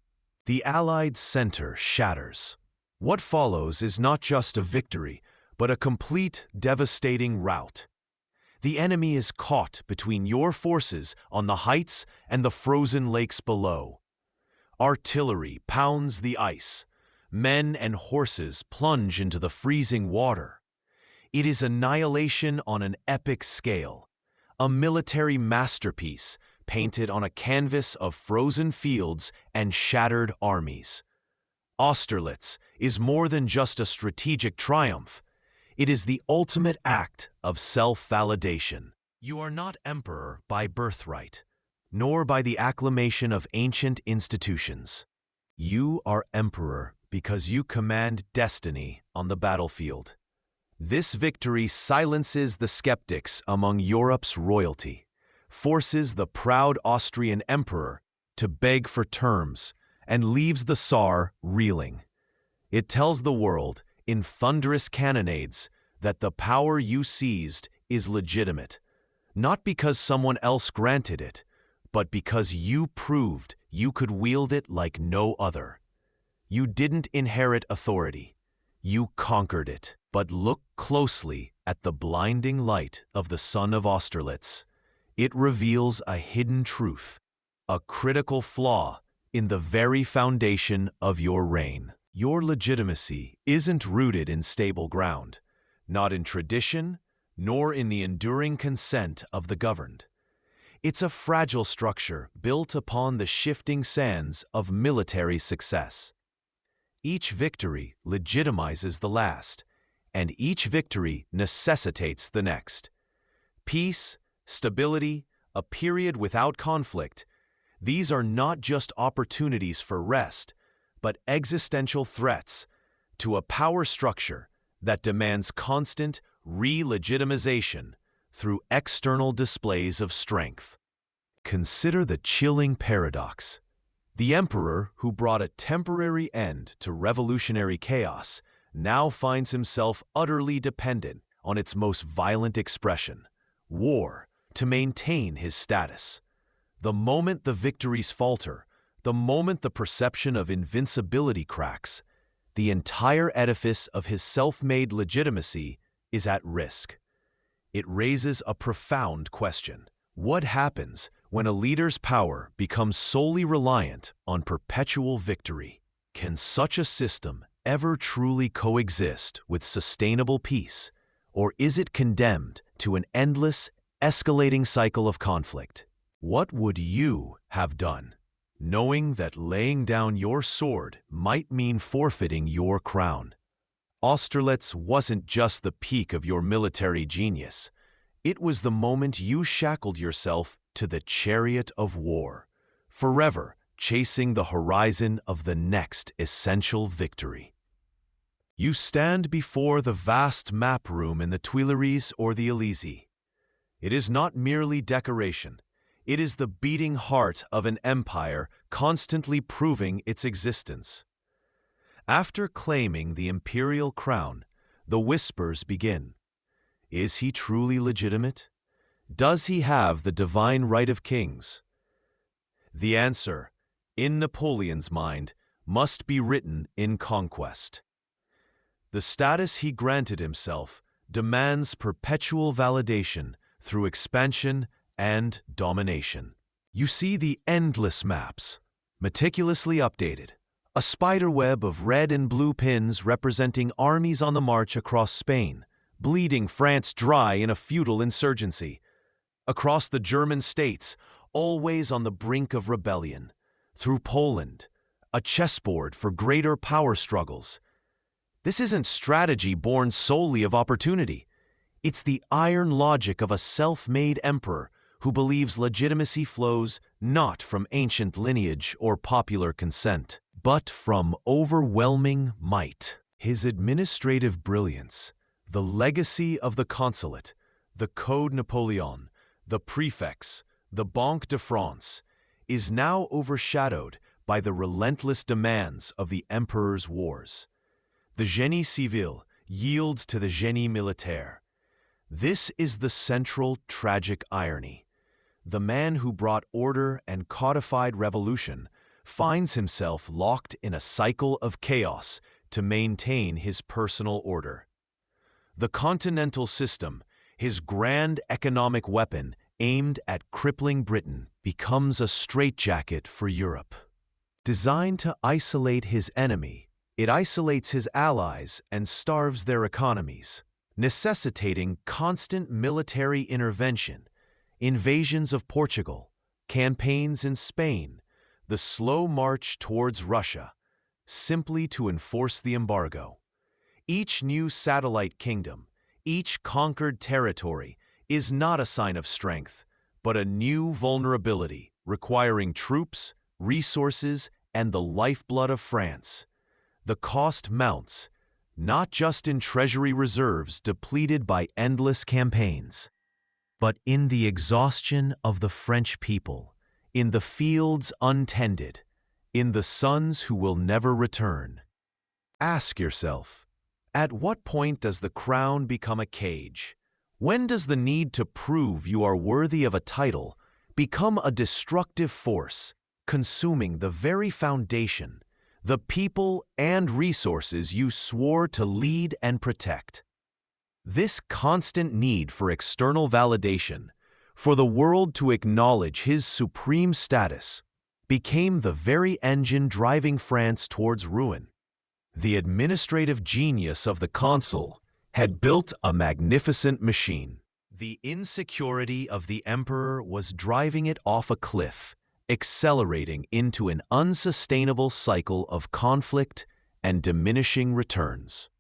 The Allied center shatters. What follows is not just a victory, but a complete, devastating rout. The enemy is caught between your forces on the heights and the frozen lakes below. Artillery pounds the ice. Men and horses plunge into the freezing water. It is annihilation on an epic scale, a military masterpiece painted on a canvas of frozen fields and shattered armies. Austerlitz is more than just a strategic triumph. It is the ultimate act of self-validation. You are not emperor by birthright, nor by the acclamation of ancient institutions. You are emperor because you command destiny on the battlefield. This victory silences the skeptics among Europe's royalty, forces the proud Austrian emperor to beg for terms, and leaves the Tsar reeling. It tells the world, in thunderous cannonades, that the power you seized is legitimate, not because someone else granted it, but because you proved you could wield it like no other. You didn't inherit authority. You conquered it. But look closely at the blinding light of the son of Austerlitz. It reveals a hidden truth, a critical flaw in the very foundation of your reign. Your legitimacy isn't rooted in stable ground, not in tradition, nor in the enduring consent of the governed. It's a fragile structure built upon the shifting sands of military success. Each victory legitimizes the last, and each victory necessitates the next. Peace, stability, a period without conflict, these are not just opportunities for rest, but existential threats to a power structure that demands constant re-legitimization through external displays of strength. Consider the chilling paradox. The emperor who brought a temporary end to revolutionary chaos now finds himself utterly dependent on its most violent expression, war, to maintain his status. The moment the victories falter, the moment the perception of invincibility cracks, the entire edifice of his self-made legitimacy is at risk. It raises a profound question. What happens when a leader's power becomes solely reliant on perpetual victory? Can such a system ever truly coexist with sustainable peace, or is it condemned to an endless, escalating cycle of conflict? What would you have done, knowing that laying down your sword might mean forfeiting your crown? Austerlitz wasn't just the peak of your military genius. It was the moment you shackled yourself to the chariot of war, forever chasing the horizon of the next essential victory. You stand before the vast map room in the Tuileries or the Élysée. It is not merely decoration. It is the beating heart of an empire constantly proving its existence. After claiming the imperial crown, the whispers begin. Is he truly legitimate? Does he have the divine right of kings? The answer, in Napoleon's mind, must be written in conquest. The status he granted himself demands perpetual validation through expansion and domination. You see the endless maps, meticulously updated, a spiderweb of red and blue pins representing armies on the march across Spain, bleeding France dry in a futile insurgency. Across the German states, always on the brink of rebellion. Through Poland, a chessboard for greater power struggles. This isn't strategy born solely of opportunity. It's the iron logic of a self-made emperor who believes legitimacy flows not from ancient lineage or popular consent, but from overwhelming might. His administrative brilliance, the legacy of the consulate, the Code Napoleon, the prefects, the Banque de France, is now overshadowed by the relentless demands of the emperor's wars. The génie civil yields to the génie militaire. This is the central tragic irony. The man who brought order and codified revolution finds himself locked in a cycle of chaos to maintain his personal order. The continental system, his grand economic weapon aimed at crippling Britain, becomes a straitjacket for Europe. Designed to isolate his enemy, it isolates his allies and starves their economies, necessitating constant military intervention, invasions of Portugal, campaigns in Spain, the slow march towards Russia, simply to enforce the embargo. Each new satellite kingdom, each conquered territory, is not a sign of strength, but a new vulnerability requiring troops, resources, and the lifeblood of France. The cost mounts, not just in treasury reserves depleted by endless campaigns, but in the exhaustion of the French people, in the fields untended, in the sons who will never return. Ask yourself, at what point does the crown become a cage? When does the need to prove you are worthy of a title become a destructive force, consuming the very foundation, the people and resources you swore to lead and protect? This constant need for external validation, for the world to acknowledge his supreme status, became the very engine driving France towards ruin. The administrative genius of the consul had built a magnificent machine. The insecurity of the emperor was driving it off a cliff, accelerating into an unsustainable cycle of conflict and diminishing returns.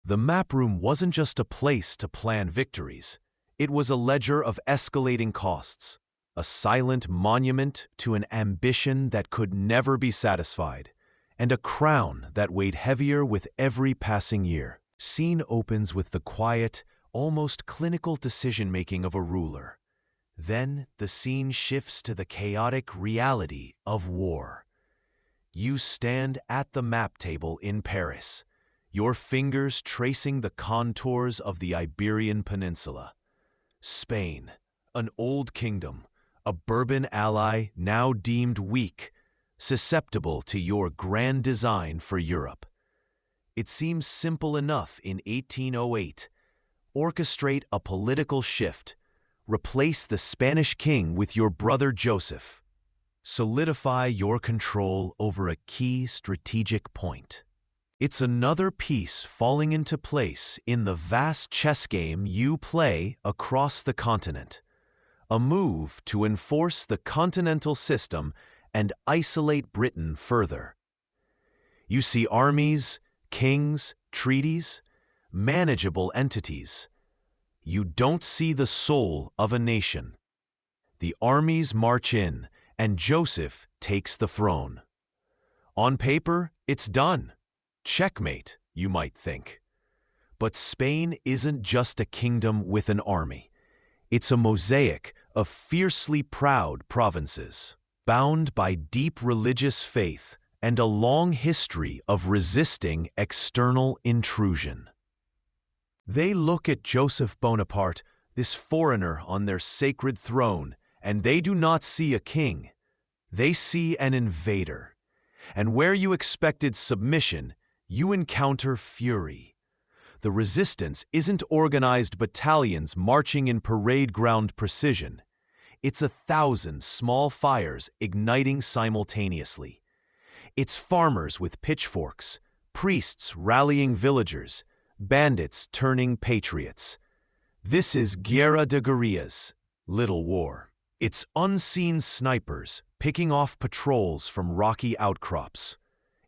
The map room wasn't just a place to plan victories. It was a ledger of escalating costs, a silent monument to an ambition that could never be satisfied, and a crown that weighed heavier with every passing year. Scene opens with the quiet, almost clinical decision-making of a ruler. Then the scene shifts to the chaotic reality of war. You stand at the map table in Paris, your fingers tracing the contours of the Iberian Peninsula. Spain, an old kingdom, a Bourbon ally now deemed weak, susceptible to your grand design for Europe. It seems simple enough in 1808. Orchestrate a political shift. Replace the Spanish king with your brother Joseph. Solidify your control over a key strategic point. It's another piece falling into place in the vast chess game you play across the continent. A move to enforce the continental system and isolate Britain further. You see armies, kings, treaties, manageable entities. You don't see the soul of a nation. The armies march in, and Joseph takes the throne. On paper, it's done. Checkmate, you might think. But Spain isn't just a kingdom with an army. It's a mosaic of fiercely proud provinces, bound by deep religious faith and a long history of resisting external intrusion. They look at Joseph Bonaparte, this foreigner on their sacred throne, and they do not see a king. They see an invader. And where you expected submission, you encounter fury. The resistance isn't organized battalions marching in parade ground precision. It's 1,000 small fires igniting simultaneously. It's farmers with pitchforks, priests rallying villagers, bandits turning patriots. This is Guerra de Guerrillas, Little War. It's unseen snipers picking off patrols from rocky outcrops.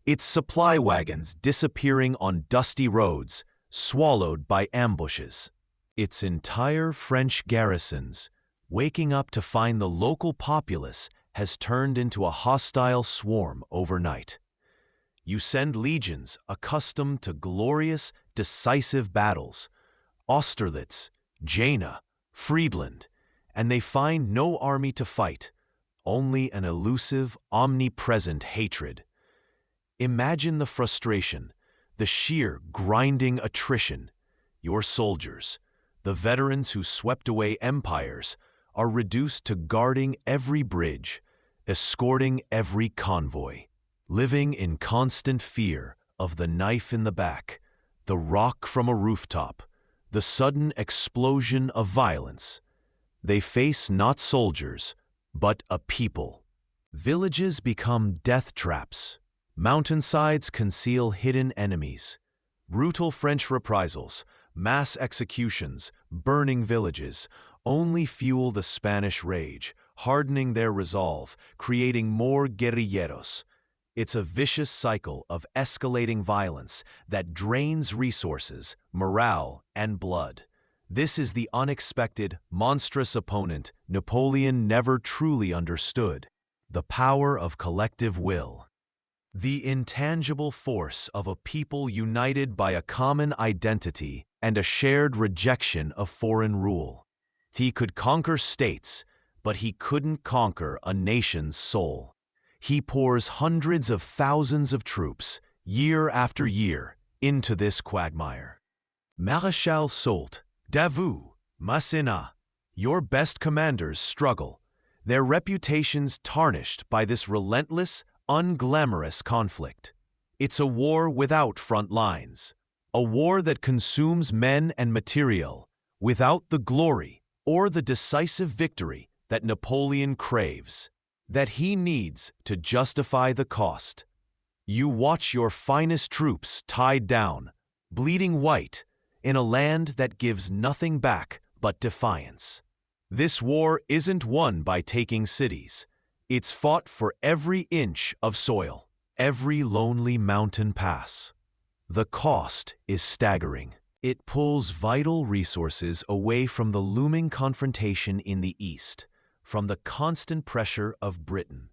It's supply wagons disappearing on dusty roads, swallowed by ambushes. It's entire French garrisons waking up to find the local populace has turned into a hostile swarm overnight. You send legions accustomed to glorious, decisive battles, Austerlitz, Jena, Friedland, and they find no army to fight, only an elusive, omnipresent hatred. Imagine the frustration, the sheer, grinding attrition. Your soldiers, the veterans who swept away empires, are reduced to guarding every bridge, escorting every convoy, living in constant fear of the knife in the back, the rock from a rooftop, the sudden explosion of violence. They face not soldiers, but a people. Villages become death traps. Mountainsides conceal hidden enemies. Brutal French reprisals, mass executions, burning villages, only fuel the Spanish rage, hardening their resolve, creating more guerrilleros. It's a vicious cycle of escalating violence that drains resources, morale, and blood. This is the unexpected, monstrous opponent Napoleon never truly understood: the power of collective will. The intangible force of a people united by a common identity and a shared rejection of foreign rule. He could conquer states, but he couldn't conquer a nation's soul. He pours hundreds of thousands of troops, year after year, into this quagmire. Maréchal Soult, Davout, Masséna, your best commanders struggle, their reputations tarnished by this relentless, unglamorous conflict. It's a war without front lines, a war that consumes men and material, without the glory or the decisive victory that Napoleon craves, that he needs to justify the cost. You watch your finest troops tied down, bleeding white, in a land that gives nothing back but defiance. This war isn't won by taking cities. It's fought for every inch of soil, every lonely mountain pass. The cost is staggering. It pulls vital resources away from the looming confrontation in the east, from the constant pressure of Britain.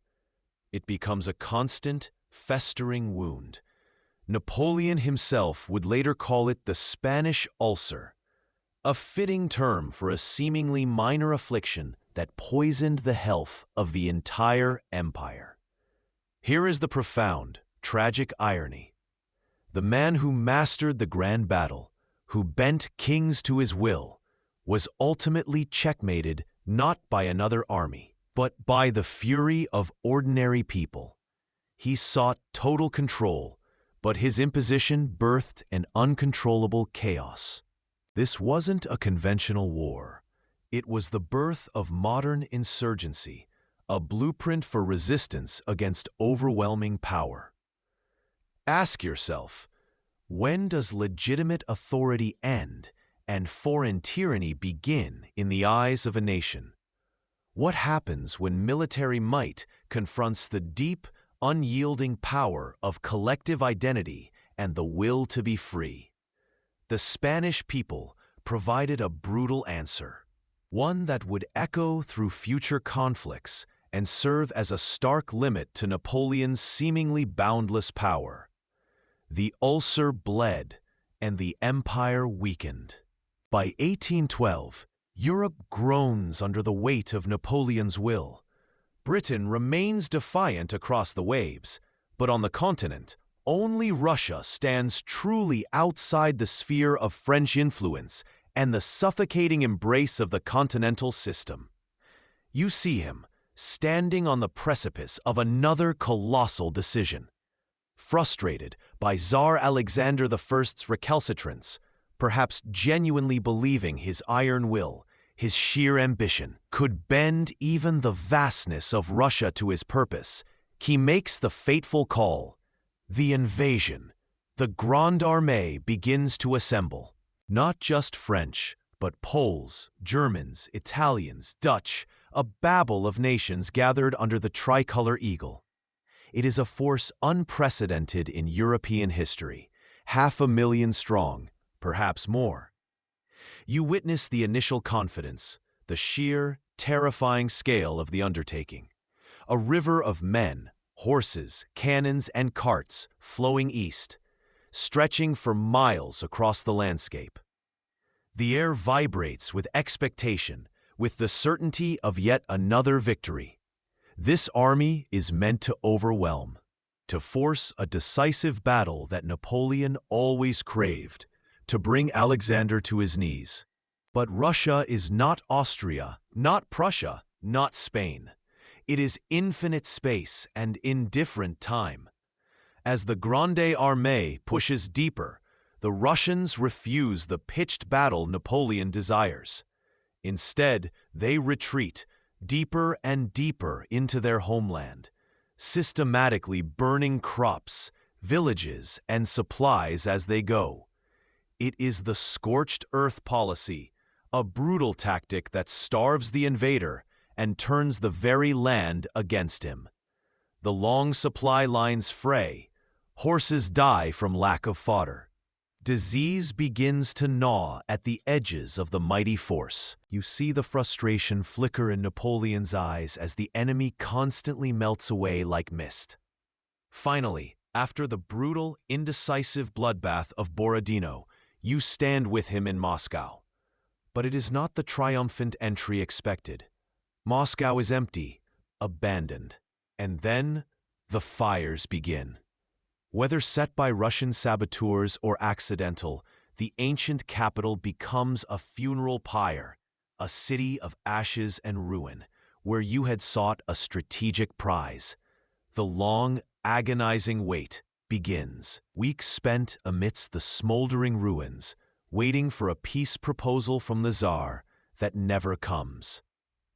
It becomes a constant, festering wound. Napoleon himself would later call it the Spanish ulcer, a fitting term for a seemingly minor affliction that poisoned the health of the entire empire. Here is the profound, tragic irony. The man who mastered the grand battle, who bent kings to his will, was ultimately checkmated not by another army, but by the fury of ordinary people. He sought total control, but his imposition birthed an uncontrollable chaos. This wasn't a conventional war. It was the birth of modern insurgency, a blueprint for resistance against overwhelming power. Ask yourself, when does legitimate authority end and foreign tyranny begin in the eyes of a nation? What happens when military might confronts the deep, unyielding power of collective identity and the will to be free? The Spanish people provided a brutal answer, one that would echo through future conflicts and serve as a stark limit to Napoleon's seemingly boundless power. The ulcer bled, and the empire weakened. By 1812, Europe groans under the weight of Napoleon's will. Britain remains defiant across the waves, but on the continent, only Russia stands truly outside the sphere of French influence and the suffocating embrace of the continental system. You see him, standing on the precipice of another colossal decision. Frustrated by Tsar Alexander I's recalcitrance, perhaps genuinely believing his iron will, his sheer ambition, could bend even the vastness of Russia to his purpose, he makes the fateful call. The invasion. The Grande Armée begins to assemble. Not just French, but Poles, Germans, Italians, Dutch, a babel of nations gathered under the tricolor eagle. It is a force unprecedented in European history, 500,000 strong, perhaps more. You witness the initial confidence, the sheer, terrifying scale of the undertaking. A river of men, horses, cannons, and carts flowing east, stretching for miles across the landscape. The air vibrates with expectation, with the certainty of yet another victory. This army is meant to overwhelm, to force a decisive battle that Napoleon always craved, to bring Alexander to his knees. But Russia is not Austria, not Prussia, not Spain. It is infinite space and indifferent time. As the Grande Armée pushes deeper, the Russians refuse the pitched battle Napoleon desires. Instead, they retreat deeper and deeper into their homeland, systematically burning crops, villages, and supplies as they go. It is the scorched earth policy, a brutal tactic that starves the invader and turns the very land against him. The long supply lines fray, horses die from lack of fodder. Disease begins to gnaw at the edges of the mighty force. You see the frustration flicker in Napoleon's eyes as the enemy constantly melts away like mist. Finally, after the brutal, indecisive bloodbath of Borodino, you stand with him in Moscow. But it is not the triumphant entry expected. Moscow is empty, abandoned. And then, the fires begin. Whether set by Russian saboteurs or accidental, the ancient capital becomes a funeral pyre, a city of ashes and ruin, where you had sought a strategic prize. The long, agonizing wait begins. Weeks spent amidst the smoldering ruins, waiting for a peace proposal from the Tsar that never comes.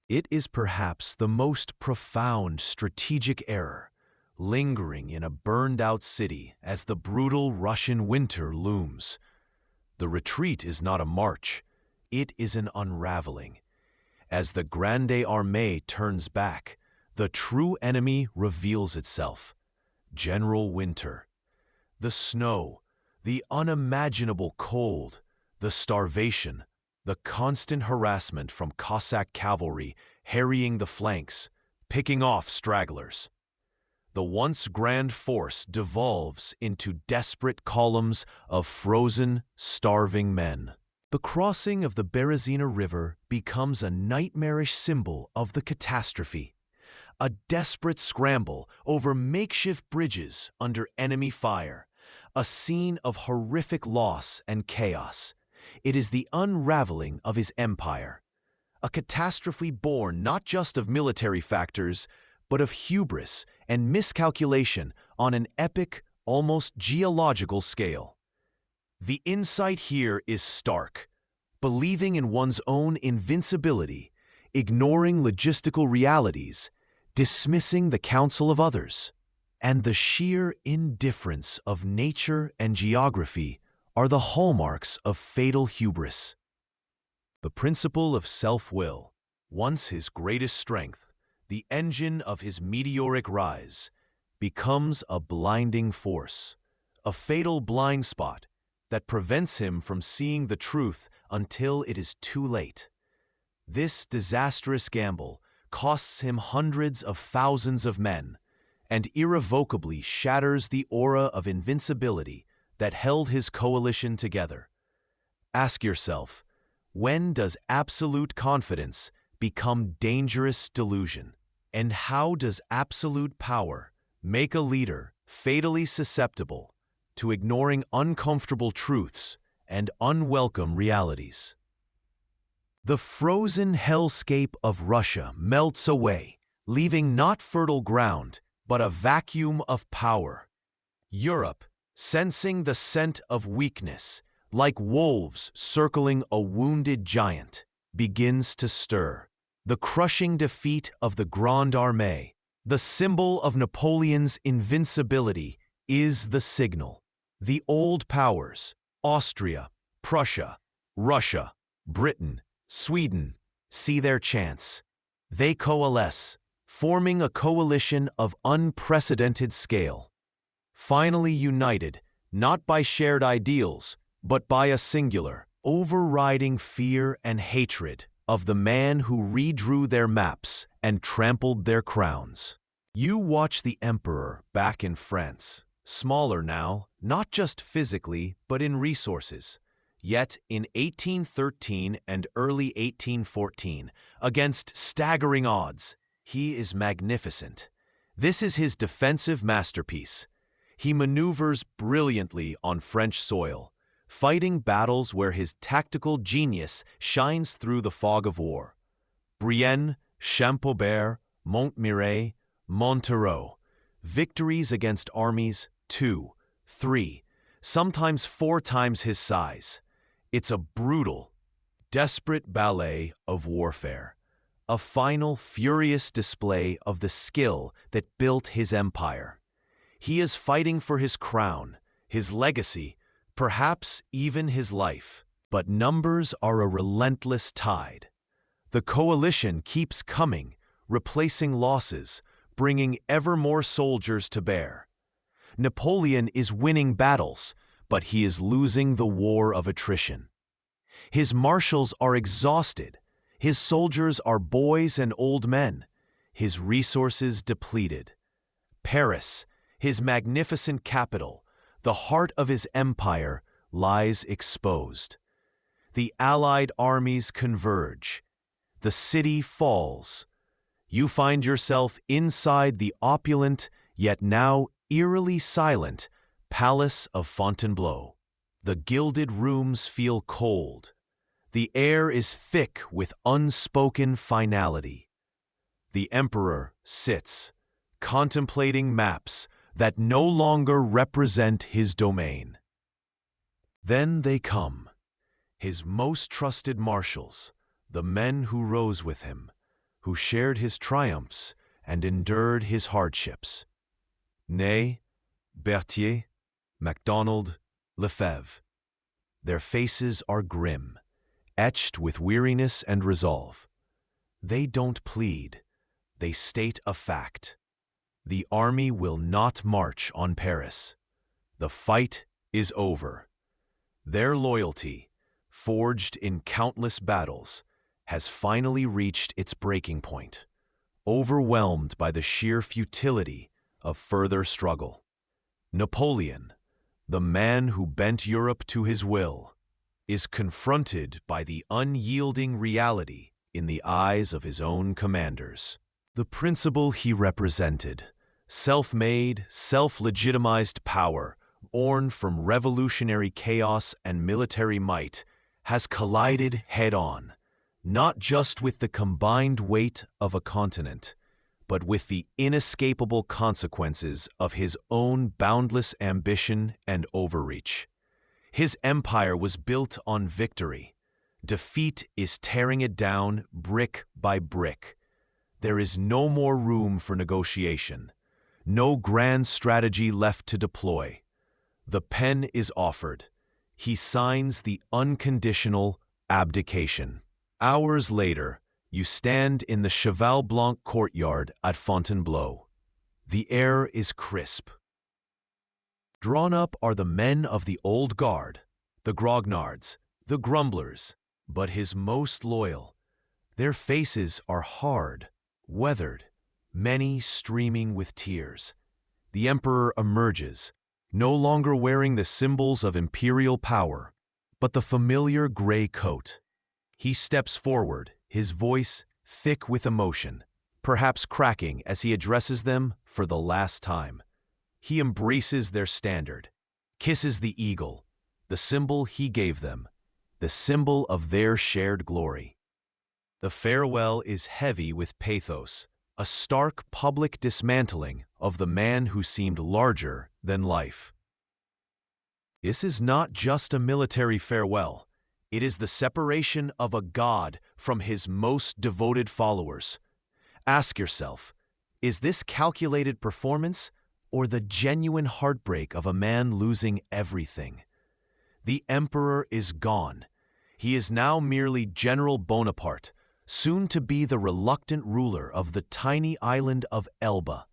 It is perhaps the most profound strategic error, lingering in a burned-out city as the brutal Russian winter looms. The retreat is not a march, it is an unraveling. As the Grande Armée turns back, the true enemy reveals itself. General Winter. The snow, the unimaginable cold, the starvation, the constant harassment from Cossack cavalry harrying the flanks, picking off stragglers. The once grand force devolves into desperate columns of frozen, starving men. The crossing of the Berezina River becomes a nightmarish symbol of the catastrophe. A desperate scramble over makeshift bridges under enemy fire. A scene of horrific loss and chaos. It is the unraveling of his empire. A catastrophe born not just of military factors, but of hubris and miscalculation on an epic, almost geological scale. The insight here is stark. Believing in one's own invincibility, ignoring logistical realities, dismissing the counsel of others, and the sheer indifference of nature and geography are the hallmarks of fatal hubris. The principle of self-will, once his greatest strength, the engine of his meteoric rise, becomes a blinding force, a fatal blind spot that prevents him from seeing the truth until it is too late. This disastrous gamble costs him hundreds of thousands of men and irrevocably shatters the aura of invincibility that held his coalition together. Ask yourself, when does absolute confidence become dangerous delusion? And how does absolute power make a leader fatally susceptible to ignoring uncomfortable truths and unwelcome realities? The frozen hellscape of Russia melts away, leaving not fertile ground, but a vacuum of power. Europe, sensing the scent of weakness, like wolves circling a wounded giant, begins to stir. The crushing defeat of the Grande Armée, the symbol of Napoleon's invincibility, is the signal. The old powers, Austria, Prussia, Russia, Britain, Sweden, see their chance. They coalesce, forming a coalition of unprecedented scale. Finally united, not by shared ideals, but by a singular, overriding fear and hatred of the man who redrew their maps and trampled their crowns. You watch the emperor back in France, smaller now, not just physically, but in resources. Yet in 1813 and early 1814, against staggering odds, he is magnificent. This is his defensive masterpiece. He maneuvers brilliantly on French soil, fighting battles where his tactical genius shines through the fog of war. Brienne, Champaubert, Montmirail, Montereau, victories against armies 2, 3, sometimes 4 times his size. It's a brutal, desperate ballet of warfare, a final furious display of the skill that built his empire. He is fighting for his crown, his legacy, perhaps even his life. But numbers are a relentless tide. The coalition keeps coming, replacing losses, bringing ever more soldiers to bear. Napoleon is winning battles, but he is losing the war of attrition. His marshals are exhausted. His soldiers are boys and old men. His resources depleted. Paris, his magnificent capital, the heart of his empire, lies exposed. The Allied armies converge. The city falls. You find yourself inside the opulent, yet now eerily silent, Palace of Fontainebleau. The gilded rooms feel cold. The air is thick with unspoken finality. The emperor sits, contemplating maps that no longer represent his domain. Then they come, his most trusted marshals, the men who rose with him, who shared his triumphs and endured his hardships. Ney, Berthier, MacDonald, Lefebvre. Their faces are grim, etched with weariness and resolve. They don't plead, they state a fact. The army will not march on Paris. The fight is over. Their loyalty, forged in countless battles, has finally reached its breaking point, overwhelmed by the sheer futility of further struggle. Napoleon, the man who bent Europe to his will, is confronted by the unyielding reality in the eyes of his own commanders. The principle he represented, self-made, self-legitimized power, born from revolutionary chaos and military might, has collided head-on, not just with the combined weight of a continent, but with the inescapable consequences of his own boundless ambition and overreach. His empire was built on victory. Defeat is tearing it down brick by brick. There is no more room for negotiation, no grand strategy left to deploy. The pen is offered. He signs the unconditional abdication. Hours later, you stand in the Cheval Blanc courtyard at Fontainebleau. The air is crisp. Drawn up are the men of the old guard, the grognards, the grumblers, but his most loyal. Their faces are hard, weathered, many streaming with tears. The emperor emerges, no longer wearing the symbols of imperial power, but the familiar gray coat. He steps forward, his voice thick with emotion, perhaps cracking as he addresses them for the last time. He embraces their standard, kisses the eagle, the symbol he gave them, the symbol of their shared glory. The farewell is heavy with pathos, a stark public dismantling of the man who seemed larger than life. This is not just a military farewell. It is the separation of a god from his most devoted followers. Ask yourself, is this calculated performance or the genuine heartbreak of a man losing everything? The emperor is gone. He is now merely General Bonaparte, soon to be the reluctant ruler of the tiny island of Elba,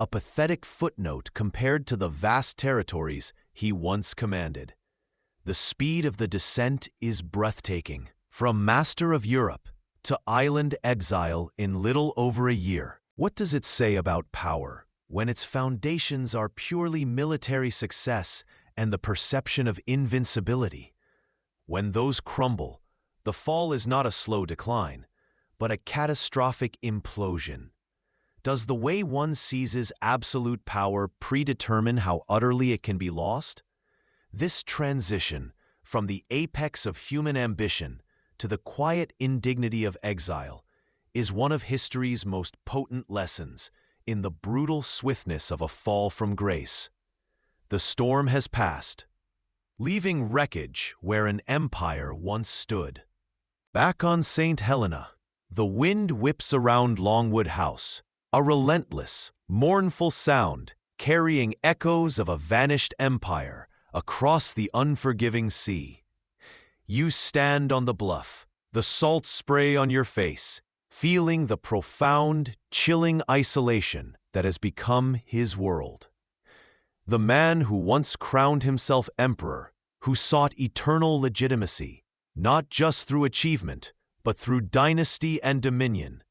a pathetic footnote compared to the vast territories he once commanded. The speed of the descent is breathtaking. From master of Europe to island exile in little over a year. What does it say about power when its foundations are purely military success and the perception of invincibility? When those crumble, the fall is not a slow decline, but a catastrophic implosion. Does the way one seizes absolute power predetermine how utterly it can be lost? This transition from the apex of human ambition to the quiet indignity of exile is one of history's most potent lessons in the brutal swiftness of a fall from grace. The storm has passed, leaving wreckage where an empire once stood. Back on St. Helena, the wind whips around Longwood House, a relentless, mournful sound carrying echoes of a vanished empire across the unforgiving sea. You stand on the bluff, the salt spray on your face, feeling the profound, chilling isolation that has become his world. The man who once crowned himself emperor, who sought eternal legitimacy, not just through achievement, but through dynasty and dominion,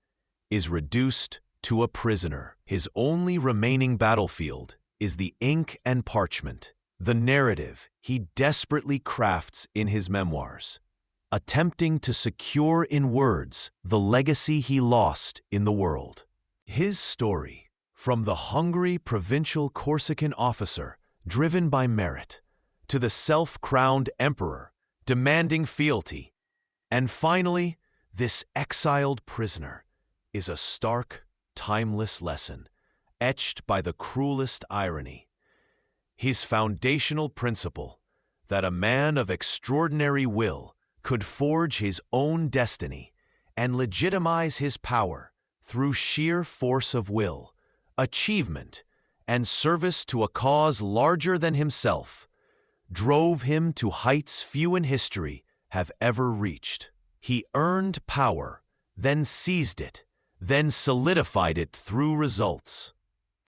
is reduced to a prisoner. His only remaining battlefield is the ink and parchment, the narrative he desperately crafts in his memoirs, attempting to secure in words the legacy he lost in the world. His story, from the hungry provincial Corsican officer driven by merit, to the self-crowned emperor demanding fealty, and finally, this exiled prisoner, is a stark, timeless lesson, etched by the cruelest irony. His foundational principle, that a man of extraordinary will could forge his own destiny and legitimize his power through sheer force of will, achievement, and service to a cause larger than himself drove him to heights few in history have ever reached. He earned power, then seized it, then solidified it through results.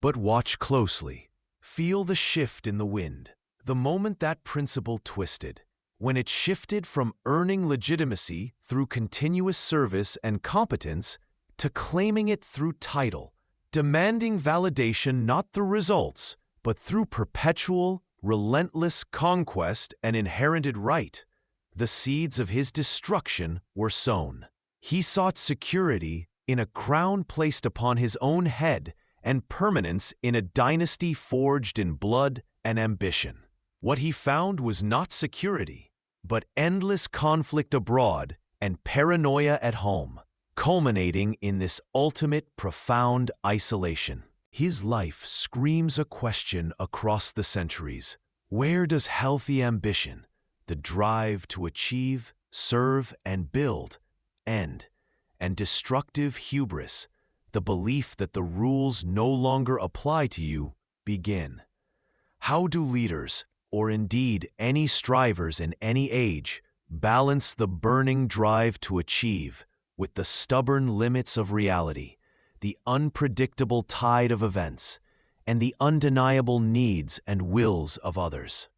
But watch closely. Feel the shift in the wind. The moment that principle twisted, when it shifted from earning legitimacy through continuous service and competence to claiming it through title, demanding validation not through results, but through perpetual, relentless conquest and inherited right, the seeds of his destruction were sown. He sought security in a crown placed upon his own head and permanence in a dynasty forged in blood and ambition. What he found was not security, but endless conflict abroad and paranoia at home, culminating in this ultimate profound isolation. His life screams a question across the centuries. Where does healthy ambition, the drive to achieve, serve, and build, end? And destructive hubris, the belief that the rules no longer apply to you, begin? How do leaders, or indeed any strivers in any age, balance the burning drive to achieve with the stubborn limits of reality, the unpredictable tide of events, and the undeniable needs and wills of others?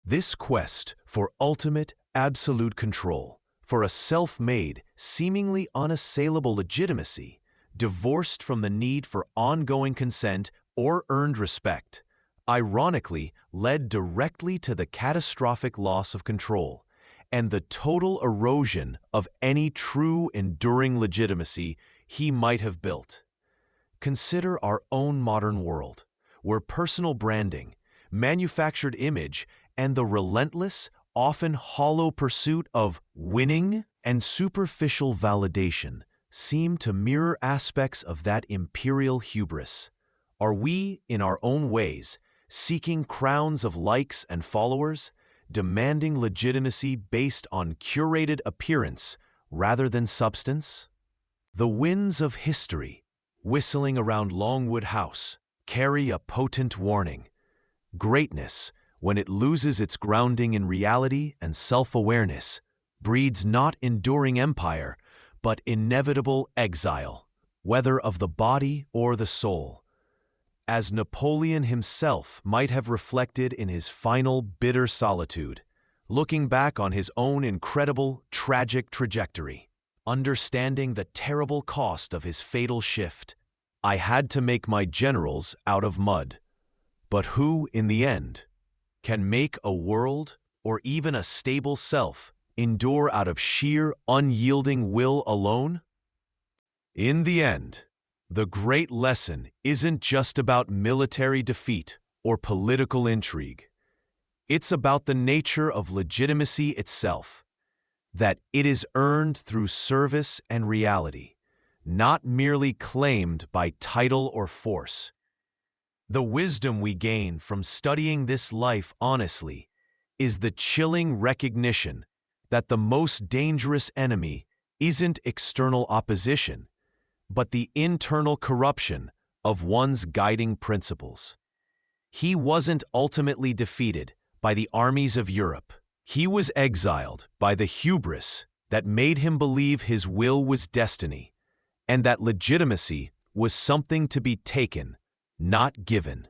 This quest for ultimate, absolute control, for a self-made, seemingly unassailable legitimacy, divorced from the need for ongoing consent or earned respect, ironically led directly to the catastrophic loss of control and the total erosion of any true, enduring legitimacy he might have built. Consider our own modern world, where personal branding, manufactured image, and the relentless, often hollow pursuit of winning and superficial validation seem to mirror aspects of that imperial hubris. Are we, in our own ways, seeking crowns of likes and followers, demanding legitimacy based on curated appearance rather than substance? The winds of history, whistling around Longwood House, carry a potent warning. Greatness, when it loses its grounding in reality and self-awareness, breeds not enduring empire, but inevitable exile, whether of the body or the soul. As Napoleon himself might have reflected in his final bitter solitude, looking back on his own incredible, tragic trajectory, understanding the terrible cost of his fatal shift. I had to make my generals out of mud. But who, in the end, can make a world, or even a stable self, endure out of sheer, unyielding will alone? In the end, the great lesson isn't just about military defeat or political intrigue. It's about the nature of legitimacy itself, that it is earned through service and reality, not merely claimed by title or force. The wisdom we gain from studying this life honestly is the chilling recognition that the most dangerous enemy isn't external opposition, but the internal corruption of one's guiding principles. He wasn't ultimately defeated by the armies of Europe. He was exiled by the hubris that made him believe his will was destiny, and that legitimacy was something to be taken, not given.